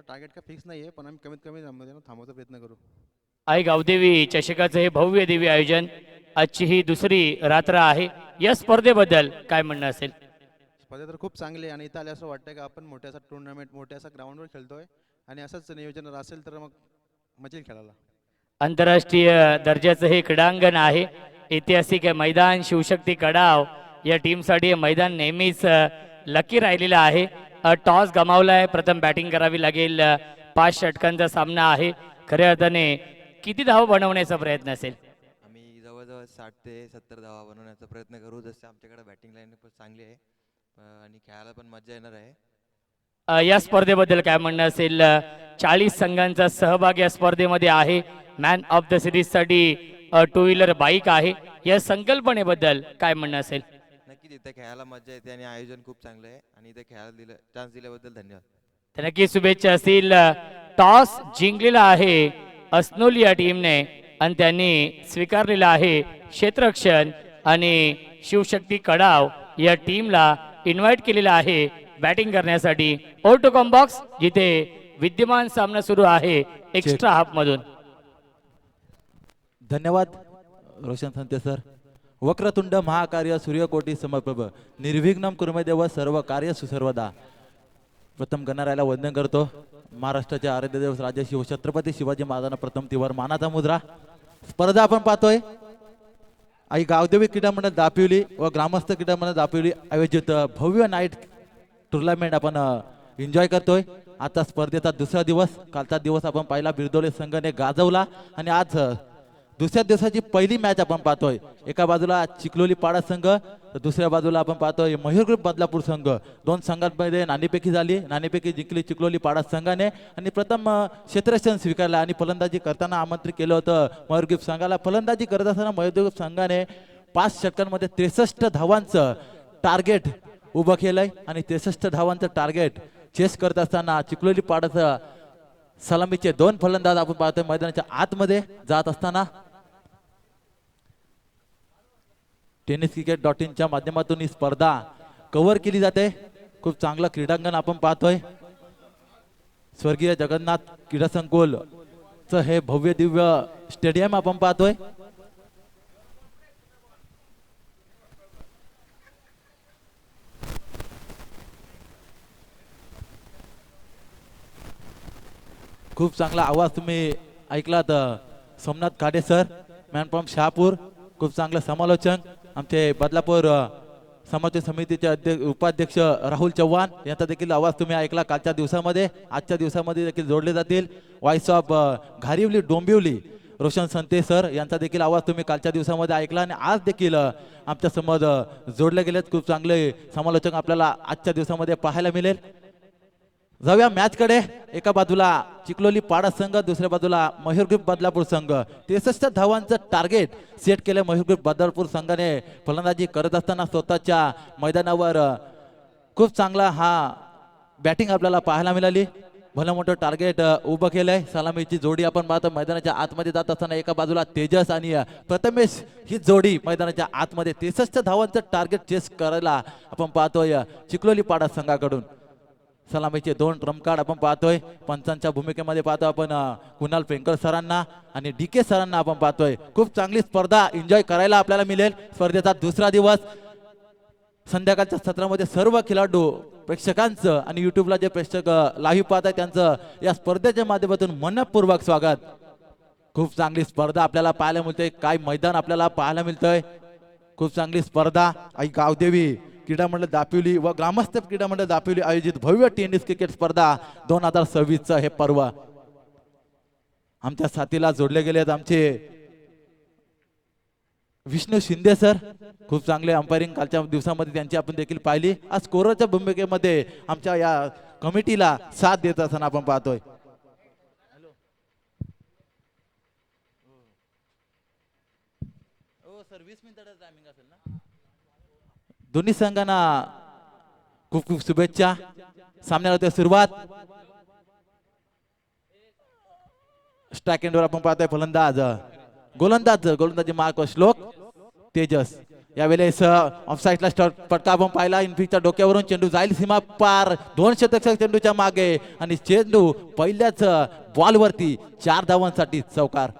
टार्गेट का फिक्स नाही आहे, पण आम्ही कमीत कमी थांबवण्याचा प्रयत्न करू. आई गावदेवी चषकाचं हे भव्य दिव्य आयोजन. आजची ही दुसरी रात्र आहे. या स्पर्धेबद्दल काय म्हणणं असेल? स्पर्धा तर खूप चांगली आहे आणि इथं आले असं वाटतं की आपण मोठ्यासा टुर्नामेंट मोठ्यासा ग्राउंडवर खेळतोय आणि असंच नियोजन असेल तर मग मजा येईल खेळायला. आंतरराष्ट्रीय दर्जाचं हे क्रीडांगण आहे. ऐतिहासिक हे मैदान. शिवशक्ती कडाव या टीमसाठी हे मैदान नेहमीच लकी राहिलेलं आहे. टॉस गमावलाय. प्रथम बॅटिंग करावी लागेल. 5 षटकांचा सामना आहे. खऱ्या अर्थाने किती धावा बनवण्याचा प्रयत्न असेल? आम्ही जवळजवळ 60 ते 70 धावा बनवण्याचा प्रयत्न करू. जसे आमच्याकडे बॅटिंग लाईन पण चांगली आहे आणि खेळायला पण मजा येणार आहे. या स्पर्धेबद्दल काय म्हणणं असेल? 40 संघांचा सहभाग या स्पर्धेमध्ये आहे. मॅन ऑफ द सिरीज साठी 2 व्हीलर बाईक आहे. या संकल्पनेबद्दल काय म्हणणं असेल? नक्कीच इथे खेळायला मजा येते आणि आयोजन खूप चांगलं आहे आणि इथे खेळायला चान्स दिल्याबद्दल धन्यवाद. तर नक्की शुभेच्छा असतील. टॉस जिंकलेला आहे असनोली या टीमने आणि त्यांनी स्वीकारलेला आहे क्षेत्ररक्षण आणि शिवशक्ती कडाव या टीमला इन्व्हाइट केलेला आहे बॅटिंग करण्यासाठी. ओव्हर टू कॉम बॉक्स जिथे विद्यमान सामना सुरू आहे एक्स्ट्रा हाफ मधून. धन्यवाद रोशन संते सर. वक्रतुंड महाकार्य सूर्यकोटी समप्रभ निर्विघ्नम कुर्मदेव सर्व कार्य सुसर्वदा. प्रथम गणरायाला वंदन करतो. महाराष्ट्राचे आराध्य देव राजे छत्रपती शिवाजी महाराजांना प्रथम तिवर मानाचा मुद्रा. स्पर्धा आपण पाहतोय आई गावदेवी क्रीडा मंडळ दापिवली व ग्रामस्थ क्रीडा मंडळ दापिवली आयोजित भव्य नाईट टुर्नामेंट आपण एन्जॉय करतोय. आता स्पर्धेचा दुसरा दिवस. कालचा दिवस आपण पाहिला बिरदोले संघाने गाजवला आणि आज दुसऱ्या दिवसाची पहिली मॅच आपण पाहतोय. एका बाजूला चिखलोली पाडा संघ तर दुसऱ्या बाजूला आपण पाहतोय मयूर ग्रुप बदलापूर संघ. दोन संघांमध्ये नाणेफेकी झाली. नाणेफेकी जिंकली चिखलोली पाडा संघाने आणि प्रथम क्षेत्ररक्षण स्वीकारला आणि फलंदाजी करताना आमंत्रित केलं होतं मयूर ग्रुप संघाला. फलंदाजी करत असताना मयूर ग्रुप संघाने 5 षटकांमध्ये 63 धावांचं टार्गेट उभं केलंय आणि 63 धावांचं टार्गेट चेस करत असताना चिखलोली पाडाचं सलामीचे 2 फलंदाज आपण पाहतोय मैदानाच्या आतमध्ये जात असताना. tenniscricket.in च्या माध्यमातून ही स्पर्धा कव्हर केली जाते. खूप चांगलं क्रीडांगण आपण पाहतोय. स्वर्गीय जगन्नाथ क्रीडा संकुल च हे भव्य दिव्य स्टेडियम आपण पाहतोय. खूप चांगला आवाज तुम्ही ऐकलात Somnath Khade sir, man from Shahapur. खूप चांगलं समालोचन आमचे बदलापूर समाज समितीचे उपाध्यक्ष राहुल चव्हाण यांचा देखील आवाज तुम्ही ऐकला कालच्या दिवसामध्ये. आजच्या दिवसामध्ये देखील जोडले जातील. Voice of Gharivali Dombivli Roshan Sante sir यांचा देखील आवाज तुम्ही कालच्या दिवसामध्ये ऐकला आणि आज देखील आमच्या समोर जोडले गेलेत. खूप चांगले समालोचक आपल्याला आजच्या दिवसामध्ये पाहायला मिळेल. जाऊया मॅच कडे. एका बाजूला चिखलोली पाडा संघ, दुसऱ्या बाजूला मयूर ग्रुप बदलापूर संघ. 63 धावांचं टार्गेट सेट केलं मयूर ग्रुप बदलापूर संघाने. फलंदाजी करत असताना स्वतःच्या मैदानावर खूप चांगला हा बॅटिंग आपल्याला पाहायला मिळाली. भलं मोठं टार्गेट उभं केलंय. सलामीची जोडी आपण पाहतो मैदानाच्या आतमध्ये जात असताना एका बाजूला तेजस आणि प्रथमेश ही जोडी मैदानाच्या आतमध्ये 63 धावांचं टार्गेट चेस करायला आपण पाहतोय चिखलोली पाडा संघाकडून. सलामीचे 2 ट्रम्प कार्ड आपण पाहतोय. पंचांच्या भूमिकेमध्ये पाहतो आपण कुणाल पेंकर सरांना आणि DK सरांना आपण पाहतोय. खूप चांगली स्पर्धा एन्जॉय करायला आपल्याला मिळेल. स्पर्धेचा दुसरा दिवस. संध्याकाळच्या सत्रामध्ये सर्व खेळाडू प्रेक्षकांचं आणि युट्यूबला जे प्रेक्षक लाईव्ह पाहत आहेत त्यांचं या स्पर्धेच्या माध्यमातून मनपूर्वक स्वागत. खूप चांगली स्पर्धा आपल्याला पाहायला मिळते. काय मैदान आपल्याला पाहायला मिळतंय. खूप चांगली स्पर्धा. आई गावदेवी क्रीडा मंडळ दापिवली व ग्रामस्थ क्रीडा मंडळ दापिवली आयोजित भव्य टेनिस क्रिकेट स्पर्धा 2026चं हे पर्व. आमच्या साथीला जोडले गेले आहेत आमचे विष्णू शिंदे सर. खूप चांगले अंपायरिंग कालच्या दिवसामध्ये त्यांची आपण देखील पाहिली. आज स्कोररच्या भूमिकेमध्ये आमच्या या कमिटीला साथ देत असताना आपण पाहतोय. दोन्ही संघांना खूप खूप शुभेच्छा. सामन्याला होते सुरुवात. स्ट्राईक एंडवर आपण पाहतोय फलंदाज गोलंदाजी मार्क श्लोक तेजस. यावेळेस ऑफसाईडला फटका आपण पाहिला. इनफिकच्या डोक्यावरून चेंडू जाईल सीमा पार. 2 शतक चेंडूच्या मागे आणि चेंडू पहिल्याच बॉलवरती 4 धावांसाठी चौकार.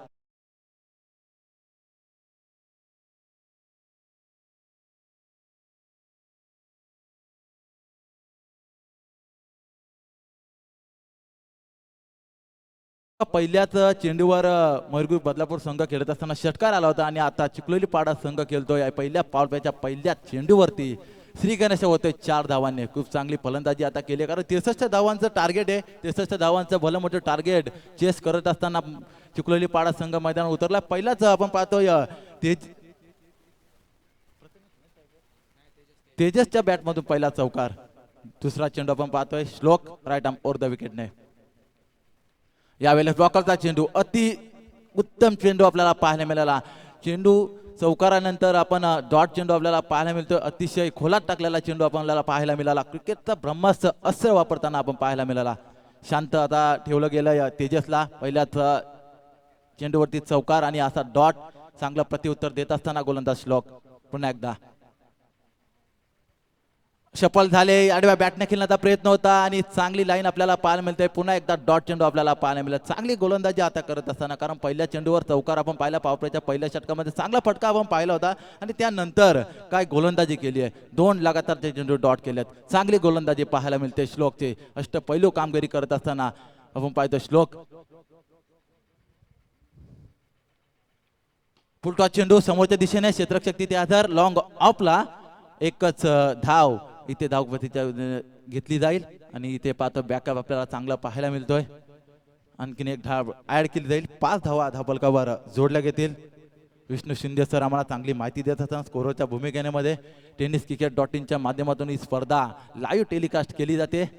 पहिल्याच चेंडूवर मयूर ग्रुप बदलापूर संघ खेळत असताना षटकार आला होता आणि आता चिखलोली पाडा संघ खेळतोय पहिल्या पावसाच्या पहिल्या चेंडूवरती श्री गणेश होते 4 धावांनी. खूप चांगली फलंदाजी आता केली कारण 63 धावांचं टार्गेट आहे. 63 धावांचं भलं मोठं टार्गेट चेस करत असताना चिखलोली पाडा संघ मैदानावर उतरला. पहिलाच आपण पाहतोय तेजसच्या बॅटमधून पहिला चौकार. दुसरा चेंडू आपण पाहतोय श्लोक राईट आर्म ओव्हर द विकेटने. यावेळेस ब्लॉकरचा चेंडू अति उत्तम चेंडू आपल्याला पाहायला मिळाला. चेंडू चौकारानंतर आपण डॉट चेंडू आपल्याला पाहायला मिळतो. अतिशय खोलात टाकलेला चेंडू आपल्याला पाहायला मिळाला. क्रिकेटचा ब्रह्मास्त्र अस्त्र वापरताना आपण पाहायला मिळाला. शांत आता ठेवलं गेलं तेजसला. पहिल्याच चेंडूवरती चौकार आणि असा डॉट. चांगलं प्रत्युत्तर देत असताना गोलंदाज श्लोक पुन्हा एकदा सफल झाले. आडव्या बॅटने खेळण्याचा प्रयत्न होता आणि चांगली लाईन आपल्याला पाहायला मिळते. पुन्हा एकदा डॉट चेंडू आपल्याला पाहायला मिळेल. चांगली गोलंदाजी आता करत असताना कारण पहिल्या चेंडूवर चौकार आपण पाहिला. पावप्लेच्या पहिल्या षटकामध्ये चांगला फटका आपण पाहिला होता आणि त्यानंतर काय गोलंदाजी केली आहे. 2 लगातार चेंडू डॉट केलेत. चांगली गोलंदाजी पाहायला मिळते श्लोकचे. अष्टपैलू कामगिरी करत असताना आपण पाहतो श्लोक. फुलटॉस चेंडू समोरच्या दिशेने क्षेत्ररक्षक तिथे आधार लॉंग ऑफला. एकच धाव इथे धावपतीच्या घेतली जाईल आणि इथे पाहतो बॅकअप आपल्याला चांगला पाहायला मिळतोय. आणखीन एक धाव ऍड केली जाईल. 5 धावा धावफलकावर जोडल्या घेतील. विष्णू शिंदे सर आम्हाला चांगली माहिती देत असताना स्कोरच्या भूमिकेमध्ये टेनिस क्रिकेट .in माध्यमातून ही स्पर्धा लाईव्ह टेलिकास्ट केली जाते.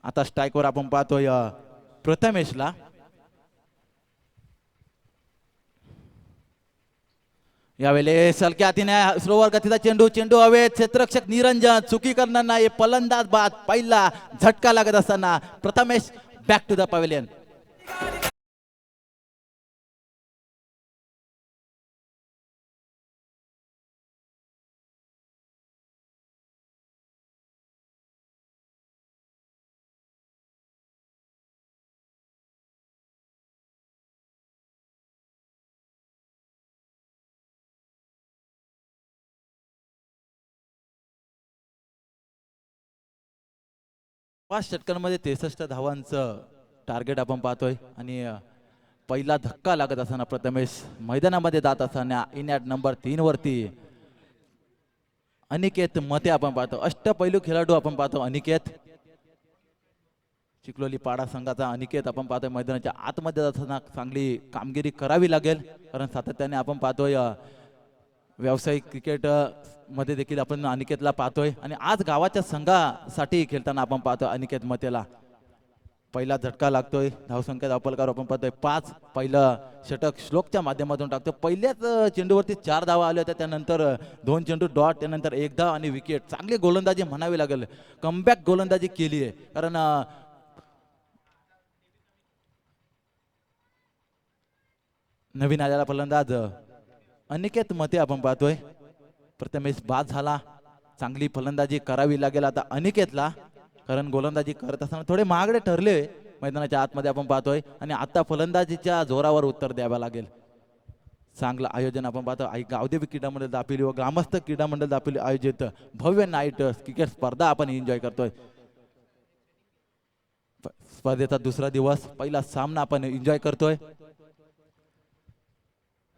आता स्ट्राईकवर आपण पाहतोय प्रथमेशला. यावेळेस हलक्या हातीने स्लोवर गतीचा चेंडू हवे. क्षेत्ररक्षक निरंजन चुकी करणार नाही. फलंदाज बाद. पहिला झटका लागत असताना Prathamesh back to the pavilion. पाच षटकांमध्ये 63 धावांचं टार्गेट आपण पाहतोय आणि पहिला धक्का लागत असताना प्रथमेश मैदानामध्ये जात असताना इन ॲट नंबर 3 वरती अनिकेत मते आपण पाहतो. अष्टपैलू खेळाडू आपण पाहतो अनिकेत. चिखलोली पाडा संघाचा अनिकेत आपण पाहतोय मैदानाच्या आतमध्ये जाताना चांगली कामगिरी करावी लागेल, कारण सातत्याने आपण पाहतोय व्यावसायिक क्रिकेट मध्ये देखील आपण अनिकेतला पाहतोय आणि आज गावाच्या संघासाठी खेळताना आपण पाहतोय अनिकेत मतेला. पहिला झटका लागतोय, धावसंख्या धावपलकार आपण पाहतोय 5. पहिलं षटक श्लोकच्या माध्यमातून टाकतो. पहिल्याच चेंडूवरती 4 धावा आल्या होत्या, त्यानंतर 2 चेंडू डॉट, त्यानंतर 1 धाव आणि विकेट. चांगली गोलंदाजी म्हणावी लागेल, कमबॅक गोलंदाजी केली आहे, कारण नवीन आलेला फलंदाज अनिकेत मते आपण पाहतोय. प्रथमेश बाद झाला, चांगली फलंदाजी करावी लागेल आता अनिकेतला, कारण गोलंदाजी करत असताना थोडे महागडे ठरले मैदानाच्या आतमध्ये आपण पाहतोय आणि आता फलंदाजीच्या जोरावर उत्तर द्यावं लागेल. चांगलं आयोजन आपण पाहतो. गावदेवी क्रीडा मंडळ दापिली व ग्रामस्थ क्रीडा मंडळ दापिली आयोजित भव्य नाईट क्रिकेट स्पर्धा आपण एन्जॉय करतोय. स्पर्धेचा दुसरा दिवस, पहिला सामना आपण एन्जॉय करतोय.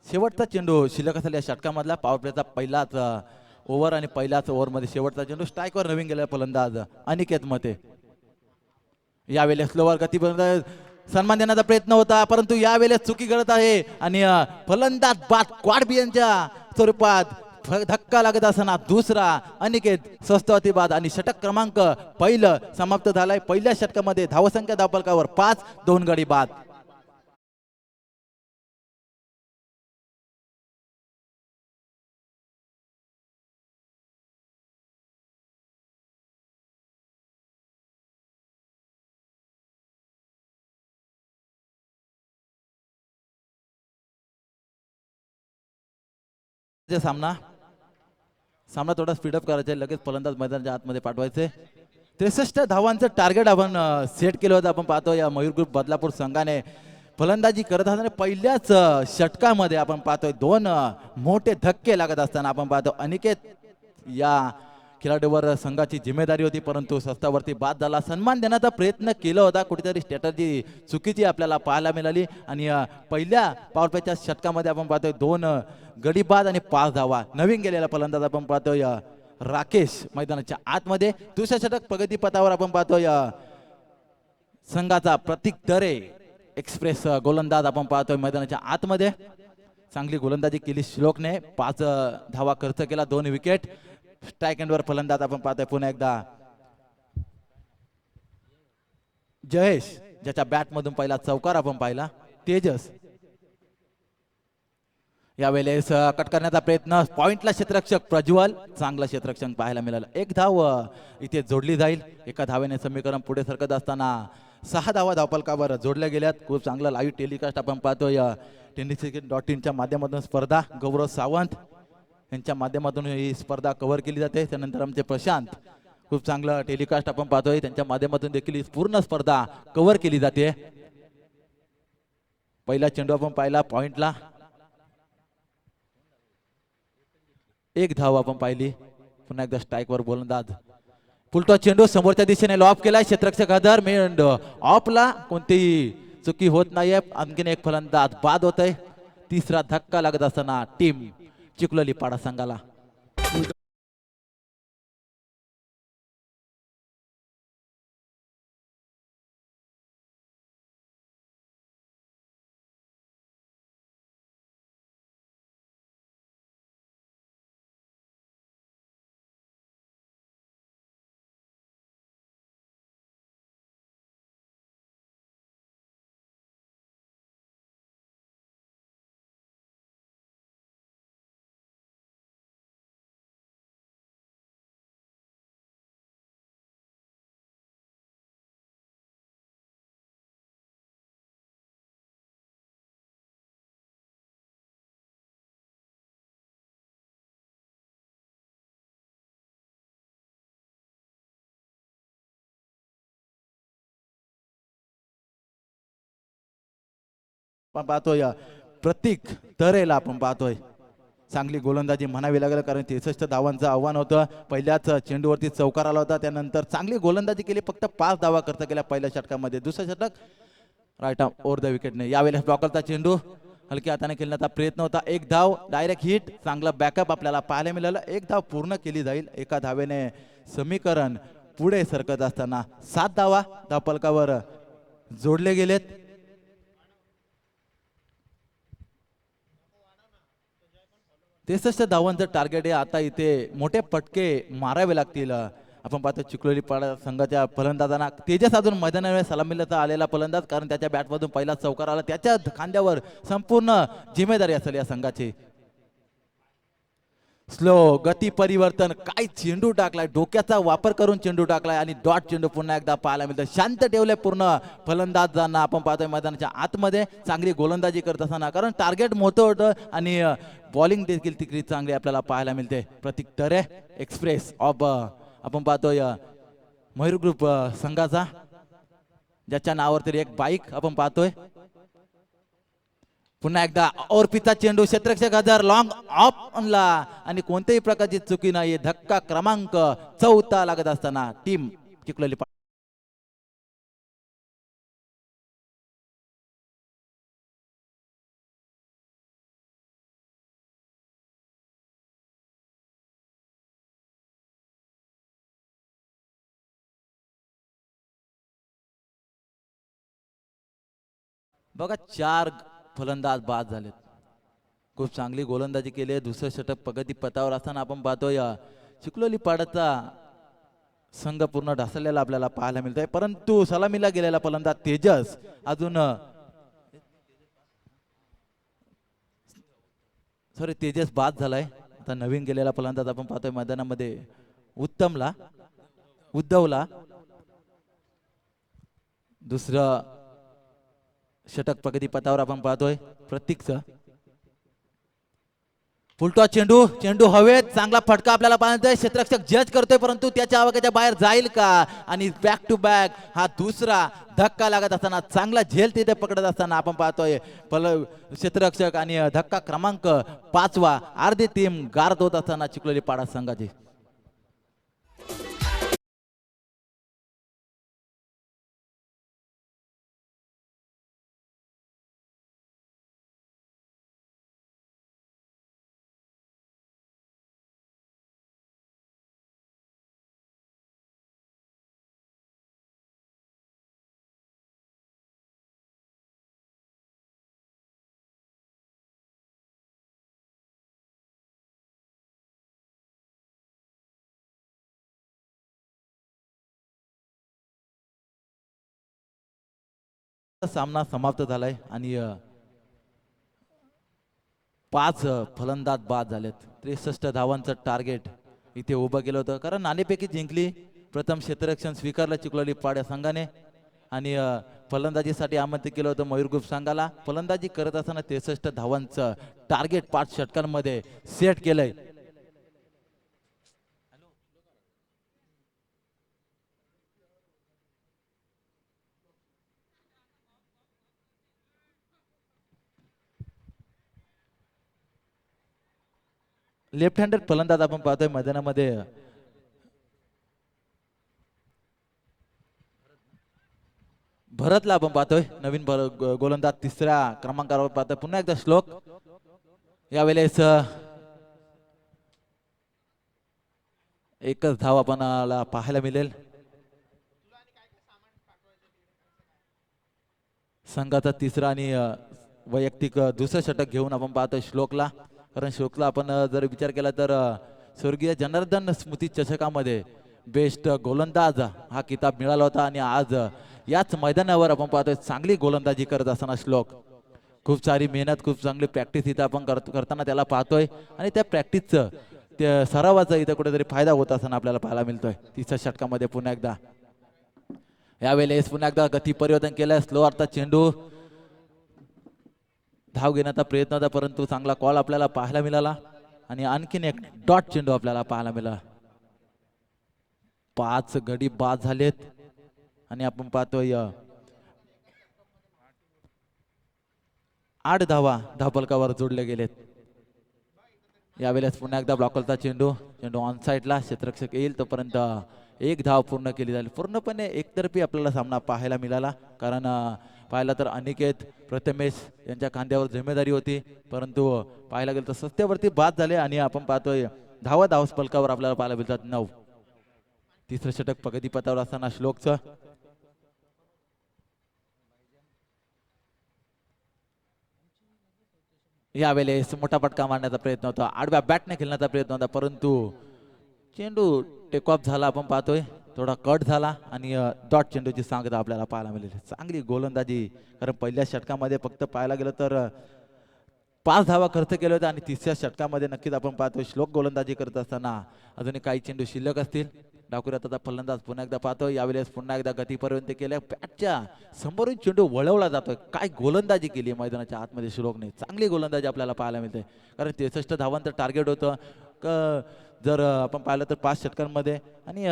शेवटचा चेंडू शिल्लक असलेल्या षटकामधला पॉवर प्लेचा पहिलाच ओव्हर आणि पहिल्याच ओव्हरमध्ये शेवटचा चेंडू स्ट्राईकवर नवीन गेलेला फलंदाज अनिकेत मते. यावेळेस स्लोवर गतीपर्यंत सन्मान देण्याचा प्रयत्न होता, परंतु यावेळेस चुकी घडत आहे आणि फलंदाज बाद क्वाडबियनच्या स्वरूपात धक्का लागत असताना दुसरा अनिकेत स्वस्तवती बाद आणि षटक क्रमांक पहिलं समाप्त झालाय. पहिल्या षटकामध्ये धावसंख्या धावपलकावर 5, 2 गडी बाद. सामना थोडा स्पीडअप करायचा आहे, लगेच फलंदाज मैदानाच्या आतमध्ये पाठवायचे. 63 धावांचं टार्गेट आपण सेट केलं होतं. आपण पाहतो या मयूर ग्रुप बदलापूर संघाने फलंदाजी करत असताना पहिल्याच षटकामध्ये आपण पाहतोय 2 मोठे धक्के लागत असताना आपण पाहतो अनिकेत या खेळाडूवर संघाची जिम्मेदारी होती, परंतु स्वस्तावरती बाद झाला. सन्मान देण्याचा प्रयत्न केला होता, कुठेतरी स्ट्रॅटर्जी चुकीची आपल्याला पाहायला मिळाली आणि पहिल्या पॉवर प्लेच्या षटकामध्ये आपण पाहतोय 2 गडी बाद आणि 5 धावा. नवीन गेलेला फलंदाज आपण पाहतोय राकेश मैदानाच्या आतमध्ये. दुसऱ्या षटक प्रगतीपथावर आपण पाहतोय संघाचा प्रतीक दरे एक्सप्रेस गोलंदाज आपण पाहतोय मैदानाच्या आतमध्ये. चांगली गोलंदाजी केली श्लोकने, 5 धावा खर्च केला, 2 विकेट. स्ट्राईक एंडवर फलंदाज आपण पाहतोय पुन्हा एकदा जयेश, ज्याच्या बॅट मधून पहिला चौकार आपण पाहिला. तेजस यावेळेस कट करण्याचा प्रयत्न, पॉइंटला क्षेत्ररक्षक प्रज्वल, चांगला क्षेत्ररक्षक पाहायला मिळालं. 1 धाव इथे जोडली जाईल. एका धावेने समीकरण पुढे सरकत असताना 6 धावा धावपलकावर जोडल्या गेल्यात. खूप चांगला लाईव्ह टेलिकास्ट आपण पाहतोय tenniscricket.in च्या माध्यमातून स्पर्धा. गौरव सावंत यांच्या माध्यमातून ही स्पर्धा कव्हर केली जाते. त्यानंतर आमचे प्रशांत, खूप चांगलं टेलिकास्ट आपण पाहतोय, त्यांच्या माध्यमातून देखील ही पूर्ण स्पर्धा कव्हर केली जाते. पहिला चेंडू आपण पाहिला पॉइंटला, 1 धाव आपण पाहिली. पुन्हा एकदा स्ट्राईकवर गोलंदाज, पुलटो चेंडू समोरच्या दिशेने लॉप केलाय. क्षेत्ररक्षक हदर, मेंड ऑफला, कोणतीही चुकी होत नाहीये. आणखीन एक फलंदाज बाद होत आहे. तिसरा धक्का लागत असताना टीम चिखलोली पाडा संघाला. आपण पाहतोय प्रतीक तरेला आपण पाहतोय, चांगली गोलंदाजी म्हणावी लागेल, कारण 63 धावांचं आव्हान होतं. पहिल्याच चेंडूवरती चौकार आला होता, त्यानंतर चांगली गोलंदाजी केली, फक्त 5 धावा खर्च केल्या पहिल्या षटकामध्ये. दुसरं षटक राईट ओव्हर द विकेटने. यावेळेस ब्लॉकरचा चेंडू हलक्या हाताने खेळण्याचा प्रयत्न होता. एक धाव डायरेक्ट हिट. चांगला बॅकअप आपल्याला पाहायला मिळालं. एक धाव पूर्ण केली जाईल. एका धावेने समीकरण पुढे सरकत असताना 7 धावा धावफलकावर जोडले गेलेत. तेसष्ट धावांचं टार्गेट आहे. आता इथे मोठे फटके मारावे लागतील. आपण पाहतो चिखलोली पाडा संघाच्या फलंदाजांना तेजस अजून मैदानावर सलामीला आलेला फलंदाज, कारण त्याच्या बॅटमधून पहिला चौकार आला. त्याच्या खांद्यावर संपूर्ण जिम्मेदारी असेल या संघाची. स्लो गती परिवर्तन, काय चेंडू टाकलाय, डोक्याचा वापर करून चेंडू टाकलाय आणि डॉट चेंडू पुन्हा एकदा पाहायला मिळतं. शांत ठेवले पूर्ण फलंदाजांना. आपण पाहतोय मैदानाच्या आतमध्ये चांगली गोलंदाजी करत असताना, कारण टार्गेट मोठं होतं आणि बॉलिंग देखील तिकडे चांगली आपल्याला पाहायला मिळते. प्रतीक तरे एक्सप्रेस ऑफ आपण पाहतोय मयूर ग्रुप संघाचा, ज्याच्या नावावर तरी एक बाईक आपण पाहतोय. पुन्हा एकदा ओरपीचा चेंडू क्षेत्ररक्षक हजार लॉंग ऑफ आणला आणि कोणत्याही प्रकारची चुकी नाही. धक्का क्रमांक 4 लागत असताना टीम चिखलोली बघा 4 फलंदाज बाद झालेत. खूप चांगली गोलंदाजी केली. दुसरं षटक प्रगती पथावर असताना आपण पाहतोय चिखलोली पाडाचा संघ पूर्ण ढासळलेला आपल्याला पाहायला मिळतोय. परंतु सलामीला गेलेला फलंदाज तेजस अजून तेजस बाद झालाय. आता नवीन गेलेला फलंदाज आपण पाहतोय मैदानामध्ये उद्धवला. दुसरं षटक प्रगती पथावर आपण पाहतोय प्रतीकचं. फुलटॉस चेंडू हवेत. चांगला फटका आपल्याला पाहतोय. क्षेत्ररक्षक जज करतोय, परंतु त्याच्या आवाक्याच्या बाहेर जाईल का? आणि बॅक टू बॅक हा दुसरा धक्का लागत असताना, चांगला झेल तिथे पकडत असताना आपण पाहतोय क्षेत्ररक्षक आणि धक्का क्रमांक 5. अर्धी टीम गारद होत असताना चिखलोली पाडा संघाची. सामना समाप्त झालाय आणि 5 फलंदाज बाद झालेत. 63 धावांचं टार्गेट इथे उभं केलं होतं, कारण नाणेफेकी जिंकली. प्रथम क्षेत्ररक्षण स्वीकारलं चिखलोली पाड्या संघाने आणि फलंदाजीसाठी आमंत्रित केलं होतं मयूर ग्रुप संघाला. फलंदाजी करत असताना 63 धावांचं टार्गेट 5 षटकांमध्ये सेट केलंय. लेफ्ट हँडेड फलंदाज आपण पाहतोय मैदानामध्ये भरतला आपण पाहतोय. नवीन गोलंदाज 3ऱ्या क्रमांकावर पाहतोय. पुन्हा एकदा श्लोक. यावेळेस एकच धाव आपल्याला पाहायला मिळेल. संघाचा 3रा आणि वैयक्तिक दुसरं षटक घेऊन आपण पाहतोय श्लोकला. कारण श्लोकला आपण जर विचार केला तर स्वर्गीय जनार्दन स्मृती चषकामध्ये बेस्ट गोलंदाज हा किताब मिळाला होता आणि आज याच मैदानावर आपण पाहतोय चांगली गोलंदाजी करत असताना श्लोक. खूप सारी मेहनत, खूप चांगली प्रॅक्टिस इथं आपण करताना त्याला पाहतोय आणि त्या प्रॅक्टिसचं त्या सरावाचा इथं कुठेतरी फायदा होत असताना आपल्याला पाहायला मिळतोय. 3ऱ्या षटकामध्ये पुन्हा एकदा यावेळेस पुन्हा एकदा गती परिवर्तन केलंय. स्लो अर्था चेंडू धाव घेण्याचा प्रयत्न होता, परंतु चांगला कॉल आपल्याला पाहायला मिळाला आणि आणखीन एक डॉट चेंडू आपल्याला पाहायला मिळाला. 5 गडी बाद झालेत आणि आपण पाहतोय 8 धावा धावफलकावर जोडले गेलेत. यावेळेस पुन्हा एकदा ब्लॉकरचा चेंडू ऑन साईडला. क्षेत्ररक्षक येईल तोपर्यंत 1 धाव पूर्ण केली जाईल. पूर्णपणे एकतर्फी आपल्याला सामना पाहायला मिळाला, कारण पाहिलं तर अनिकेत प्रथमेश यांच्या खांद्यावर जिम्मेदारी होती, परंतु पाहायला गेलं तर सस्त्यावरती बाद झाले आणि आपण पाहतोय धावा फलकावर आपल्याला पाहायला मिळतात 9. तिसरं षटक प्रगतीपथावर असताना श्लोकचं यावेळेस मोठा फटका मारण्याचा प्रयत्न होता, आडव्या बॅटने खेळण्याचा प्रयत्न होता, परंतु चेंडू टेक ऑफ झाला. आपण पाहतोय थोडा कट झाला आणि डॉट चेंडूची सांगता आपल्याला पाहायला मिळेल. चांगली गोलंदाजी, कारण पहिल्या षटकामध्ये फक्त पाहायला गेलं तर 5 धावा खर्च केले होते आणि तिसऱ्या षटकामध्ये नक्कीच आपण पाहतोय श्लोक गोलंदाजी करत असताना अजूनही काही चेंडू शिल्लक असतील. डावखुऱ्यात आता फलंदाज पुन्हा एकदा पाहतोय, यावेळेस पुन्हा एकदा गतीपर्यंत केल्या, बॅटच्या समोरून चेंडू वळवला जातोय. काय गोलंदाजी केली आहे मैदानाच्या आतमध्ये श्लोकने, चांगली गोलंदाजी आपल्याला पाहायला मिळते. कारण 63 धावांचं टार्गेट होतं जर आपण पाहिलं तर 5 षटकांमध्ये, आणि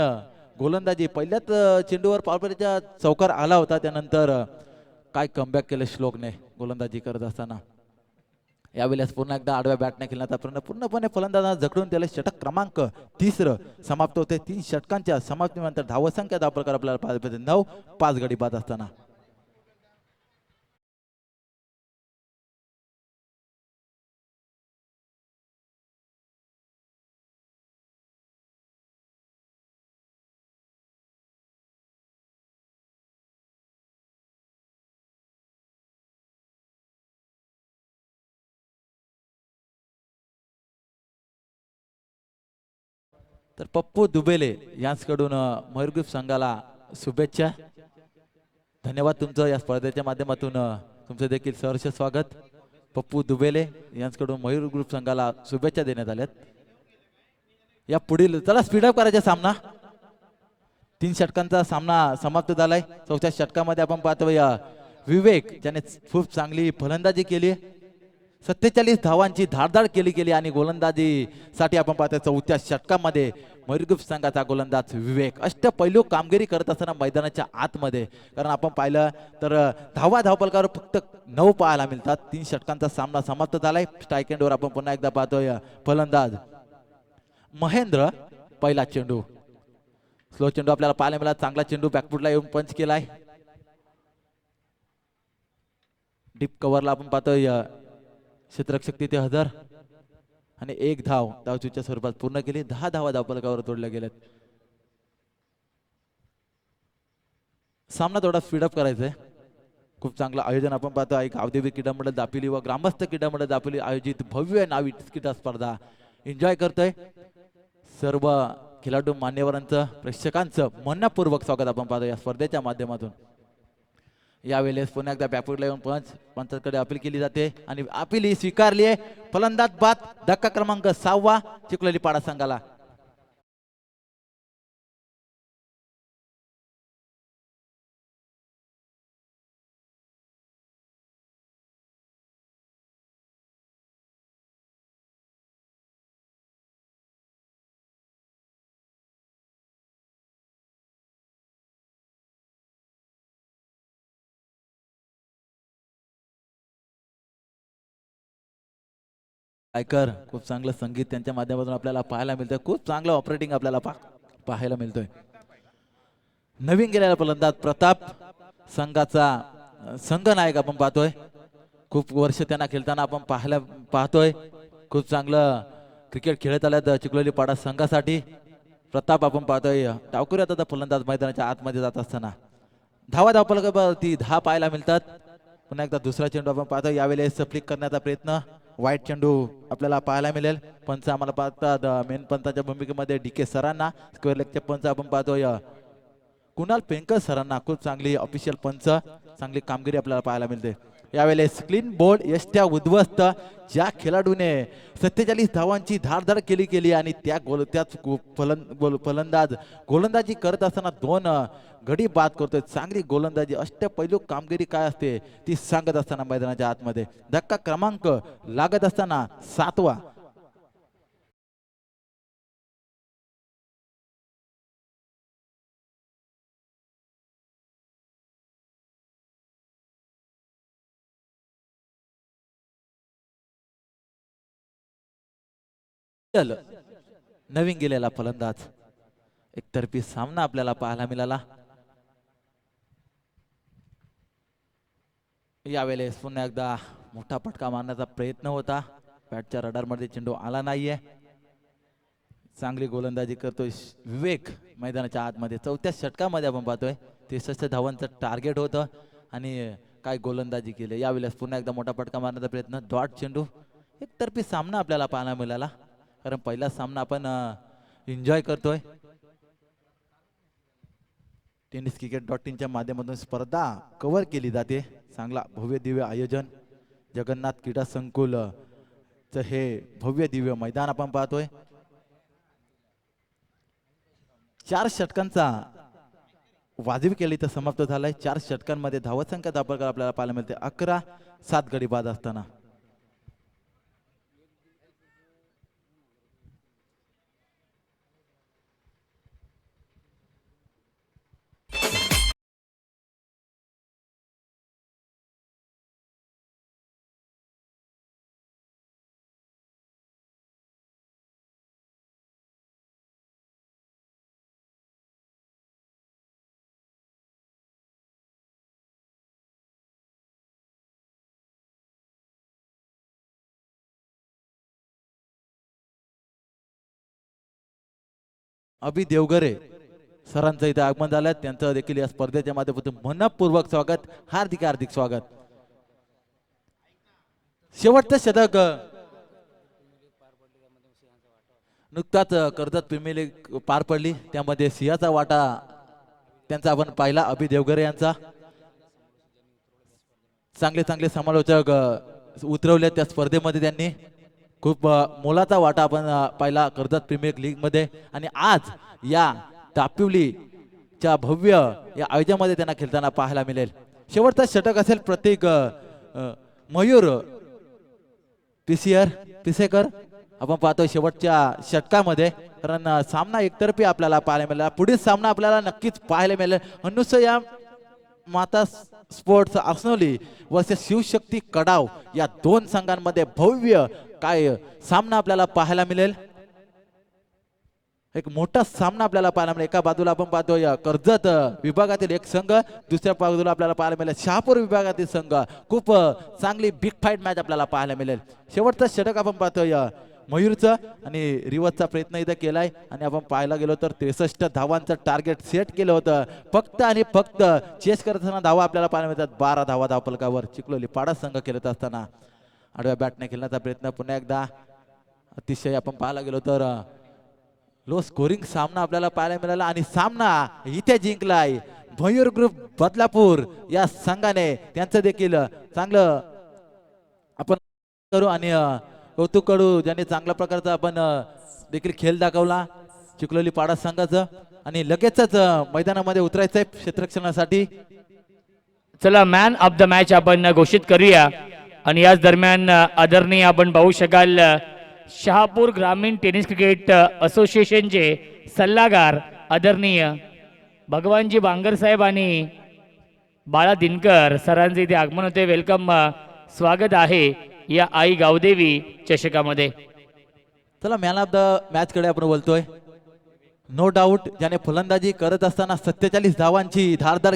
गोलंदाजी पहिल्याच चेंडूवर पॉवरप्लेच्या चौकार आला होता. त्यानंतर काय कमबॅक केलं श्लोकने गोलंदाजी करत असताना. यावेळेस पुन्हा एकदा आडव्या बॅटने खेळण्याचा प्रयत्न, पूर्णपणे फलंदाजांना जखडून त्याला षटक क्रमांक 3 समाप्त होते. 3 षटकांच्या समाप्तीनंतर धावसंख्या प्रकार आपल्याला पाहायला मिळते 9. 5 गडी बाद असताना तर पप्पू दुबेले यांच्याकडून मयूर ग्रुप संघाला शुभेच्छा. धन्यवाद तुमचं, या स्पर्धेच्या माध्यमातून तुमचं देखील सहर्ष स्वागत. पप्पू दुबेले यांच्याकडून मयूर ग्रुप संघाला शुभेच्छा देण्यात आल्यात. या पुढील चला स्पीडअप करायचा सामना. 3 षटकांचा सामना समाप्त झालाय. 4थ्या षटकामध्ये आपण पाहतोय विवेक ज्याने खूप चांगली फलंदाजी केली, 47 धावांची धाडधाड केली आणि गोलंदाजीसाठी आपण पाहतोय 4थ्या षटकामध्ये मयूर ग्रुप संघाचा गोलंदाज विवेक अष्टपैलू कामगिरी करत असताना मैदानाच्या आतमध्ये. कारण आपण पाहिलं तर धावपलकावर फक्त 9 पाहायला मिळतात. 3 षटकांचा सामना समाप्त झालाय. स्ट्राईक एंडवर आपण पुन्हा एकदा पाहतोय फलंदाज महेंद्र. पहिला चेंडू स्लो चेंडू आपल्याला पाहायला मिळाला, चांगला चेंडू बॅकफुटला येऊन पंच केलाय. डीप कव्हरला आपण पाहतोय क्षेत्ररक्षक तिथे हजर आणि 1 धावचूच्या स्वरूपात पूर्ण केली. 10 धावा धावपलकावर तोडल्या गेल्यात. सामना थोडा स्पीडअप करायचा आहे. खूप चांगलं आयोजन आपण पाहतो आहे. गावदेवी क्रीडा मंडळ दापोली व ग्रामस्थ क्रीडा मंडळ दापोली आयोजित भव्य नावी क्रीडा स्पर्धा एन्जॉय करतोय. सर्व खेळाडू मान्यवरांचं प्रेक्षकांचं मनपूर्वक स्वागत आपण पाहतो या स्पर्धेच्या माध्यमातून. यावेळेस पुन्हा एकदा बॅकफुटला येऊन पंचाकडे अपील केली जाते आणि अपील ही स्वीकारली आहे. फलंदाज बाद. धक्का क्रमांक 6 चिखलोली पाडा संघाला. गायकर खूप चांगलं संगीत त्यांच्या माध्यमातून आपल्याला पाहायला मिळतंय. खूप चांगलं ऑपरेटिंग आपल्याला पाहायला मिळतोय. नवीन गेलेला फलंदाज प्रताप संघाचा संघनायक आपण पाहतोय. खूप वर्ष त्यांना खेळताना आपण पाहतोय. खूप चांगलं क्रिकेट खेळत आल्यात चिखलोली पाडा संघासाठी. प्रताप आपण पाहतोय डावखुऱ्यात आता फलंदाज मैदानाच्या आतमध्ये जात असताना धावपलकावरती 10 पाहायला मिळतात. पुन्हा एकदा दुसरा चेंडू आपण पाहतोय. यावेळेस फ्लिक करण्याचा प्रयत्न, वाईट चेंडू आपल्याला पाहायला मिळेल. पंच आम्हाला पाहतात मेन पंचाच्या भूमिकेमध्ये DK सरांना, स्क्वेअर लेगचे पंच आपण पाहतोय कुणाल पेंकर सरांना. खूप चांगली ऑफिशियल पंच, चांगली कामगिरी आपल्याला पाहायला मिळते. यावेळेस क्लीन बोल्ड यष्ट्या उद्ध्वस्त ज्या खेळाडूने 47 धावांची धाडधाड केली आणि त्याच फलंदाज गोलंदाजी करत असताना 2 गडी बाद करतोय. चांगली गोलंदाजी, अष्टपैलू कामगिरी काय असते ती सांगत असताना मैदानाच्या आतमध्ये धक्का क्रमांक लागत असताना 7वा. नवीन गेलेला फलंदाज. एकतर्फी सामना आपल्याला पाहायला मिळाला. यावेळेस पुन्हा एकदा मोठा फटका मारण्याचा प्रयत्न होता, बॅटच्या रडारमध्ये चेंडू आला नाहीये. चांगली गोलंदाजी करतोय विवेक मैदानाच्या आतमध्ये. चौथ्या षटकामध्ये आपण पाहतोय 63 धावांचं टार्गेट होतं आणि काय गोलंदाजी केली. यावेळेस पुन्हा एकदा मोठा फटका मारण्याचा प्रयत्न, डॉट चेंडू. एकतर्फी सामना आपल्याला पाहायला मिळाला, कारण पहिला सामना आपण एन्जॉय करतोय. टेनिस cricket.in च्या माध्यमातून स्पर्धा कव्हर केली जाते. चांगला भव्य दिव्य आयोजन, जगन्नाथ क्रीडा संकुल च हे भव्य दिव्य मैदान आपण पाहतोय. 4 षटकांचा वाजवी केली तर समाप्त झालाय. 4 षटकांमध्ये धावसंख्या आपल्याला पाहायला मिळते 11, 7 गडी बाद असताना. अभि देवगरे सरांचं इथे आगमन झालं, त्यांचं देखील या स्पर्धेच्या माध्यमातून मनपूर्वक स्वागत, हार्दिक हार्दिक स्वागत. शेवटचं शतक नुकताच कर्जत प्रीमियर लीग पार पडली, त्यामध्ये सिंहाचा वाटा त्यांचा आपण पाहिला. अभि देवगरे यांचा चांगले चांगले समालोचक उतरवले त्या स्पर्धेमध्ये, त्यांनी खूप मोलाचा वाटा आपण पाहिला कर्जत प्रीमियर लीग मध्ये. आणि आज या दापिवलीच्या भव्य या आयोजनामध्ये त्यांना खेळताना पाहायला मिळेल. शेवटचा षटक असेल प्रत्येक मयूर पिसेकर आपण पाहतोय शेवटच्या षटकामध्ये, कारण सामना एकतर्फी आपल्याला पाहायला मिळाला. पुढील सामना आपल्याला नक्कीच पाहायला मिळेल. अनुसया माता स्पोर्ट्स आसनोली वर्सेस शिवशक्ती कडाव या 2 संघांमध्ये भव्य काय सामना आपल्याला पाहायला मिळेल. एक मोठा सामना आपल्याला पाहायला मिळेल. एका बाजूला आपण पाहतोय कर्जत विभागातील एक संघ, दुसऱ्या बाजूला आपल्याला पाहायला मिळेल शहापूर विभागातील संघ. खूप चांगली बिग फाईट मॅच आपल्याला पाहायला मिळेल. शेवटचं षटक आपण पाहतोय मयूरचं आणि रिवर्सचा प्रयत्न इथं केलाय आणि आपण पाहायला गेलो तर 63 धावांचं टार्गेट सेट केलं होतं. फक्त आणि फक्त चेस करताना धावा आपल्याला पाहायला मिळतात 12 धावा धावफलकावर. चिखलोली पाडा संघ खेळत असताना आडव्या बॅटने खेळण्याचा प्रयत्न पुन्हा एकदा अतिशय आपण पाहायला गेलो तर लो स्कोरिंग सामना आपल्याला पाहायला मिळाला आणि सामना इथे जिंकलाय मयूर ग्रुप बदलापूर या संघाने. त्यांचं देखील चांगलं आपण करू आणि कौतुक करू, ज्यांनी चांगल्या प्रकारचा आपण देखील खेळ दाखवला चिखलोली पाडा संघाचं. आणि लगेचच मैदानामध्ये उतरायचंय क्षेत्ररक्षणासाठी. चला मॅन ऑफ द मॅच आपण घोषित करूया. आणि याच दरम्यान आदरणीय आपण पाहू शकाल शहापूर ग्रामीण टेनिस क्रिकेट असोसिएशनचे सल्लागार आदरणीय भगवानजी बांगर साहेब आणि बाळा दिनकर सरांचे इथे आगमन होते. वेलकम, स्वागत आहे या आई गावदेवी चषकामध्ये. चला मॅन ऑफ द मॅच कडे आपण बोलतोय. नो डाऊट ज्याने फलंदाजी करत असताना 47 धावांची धारदार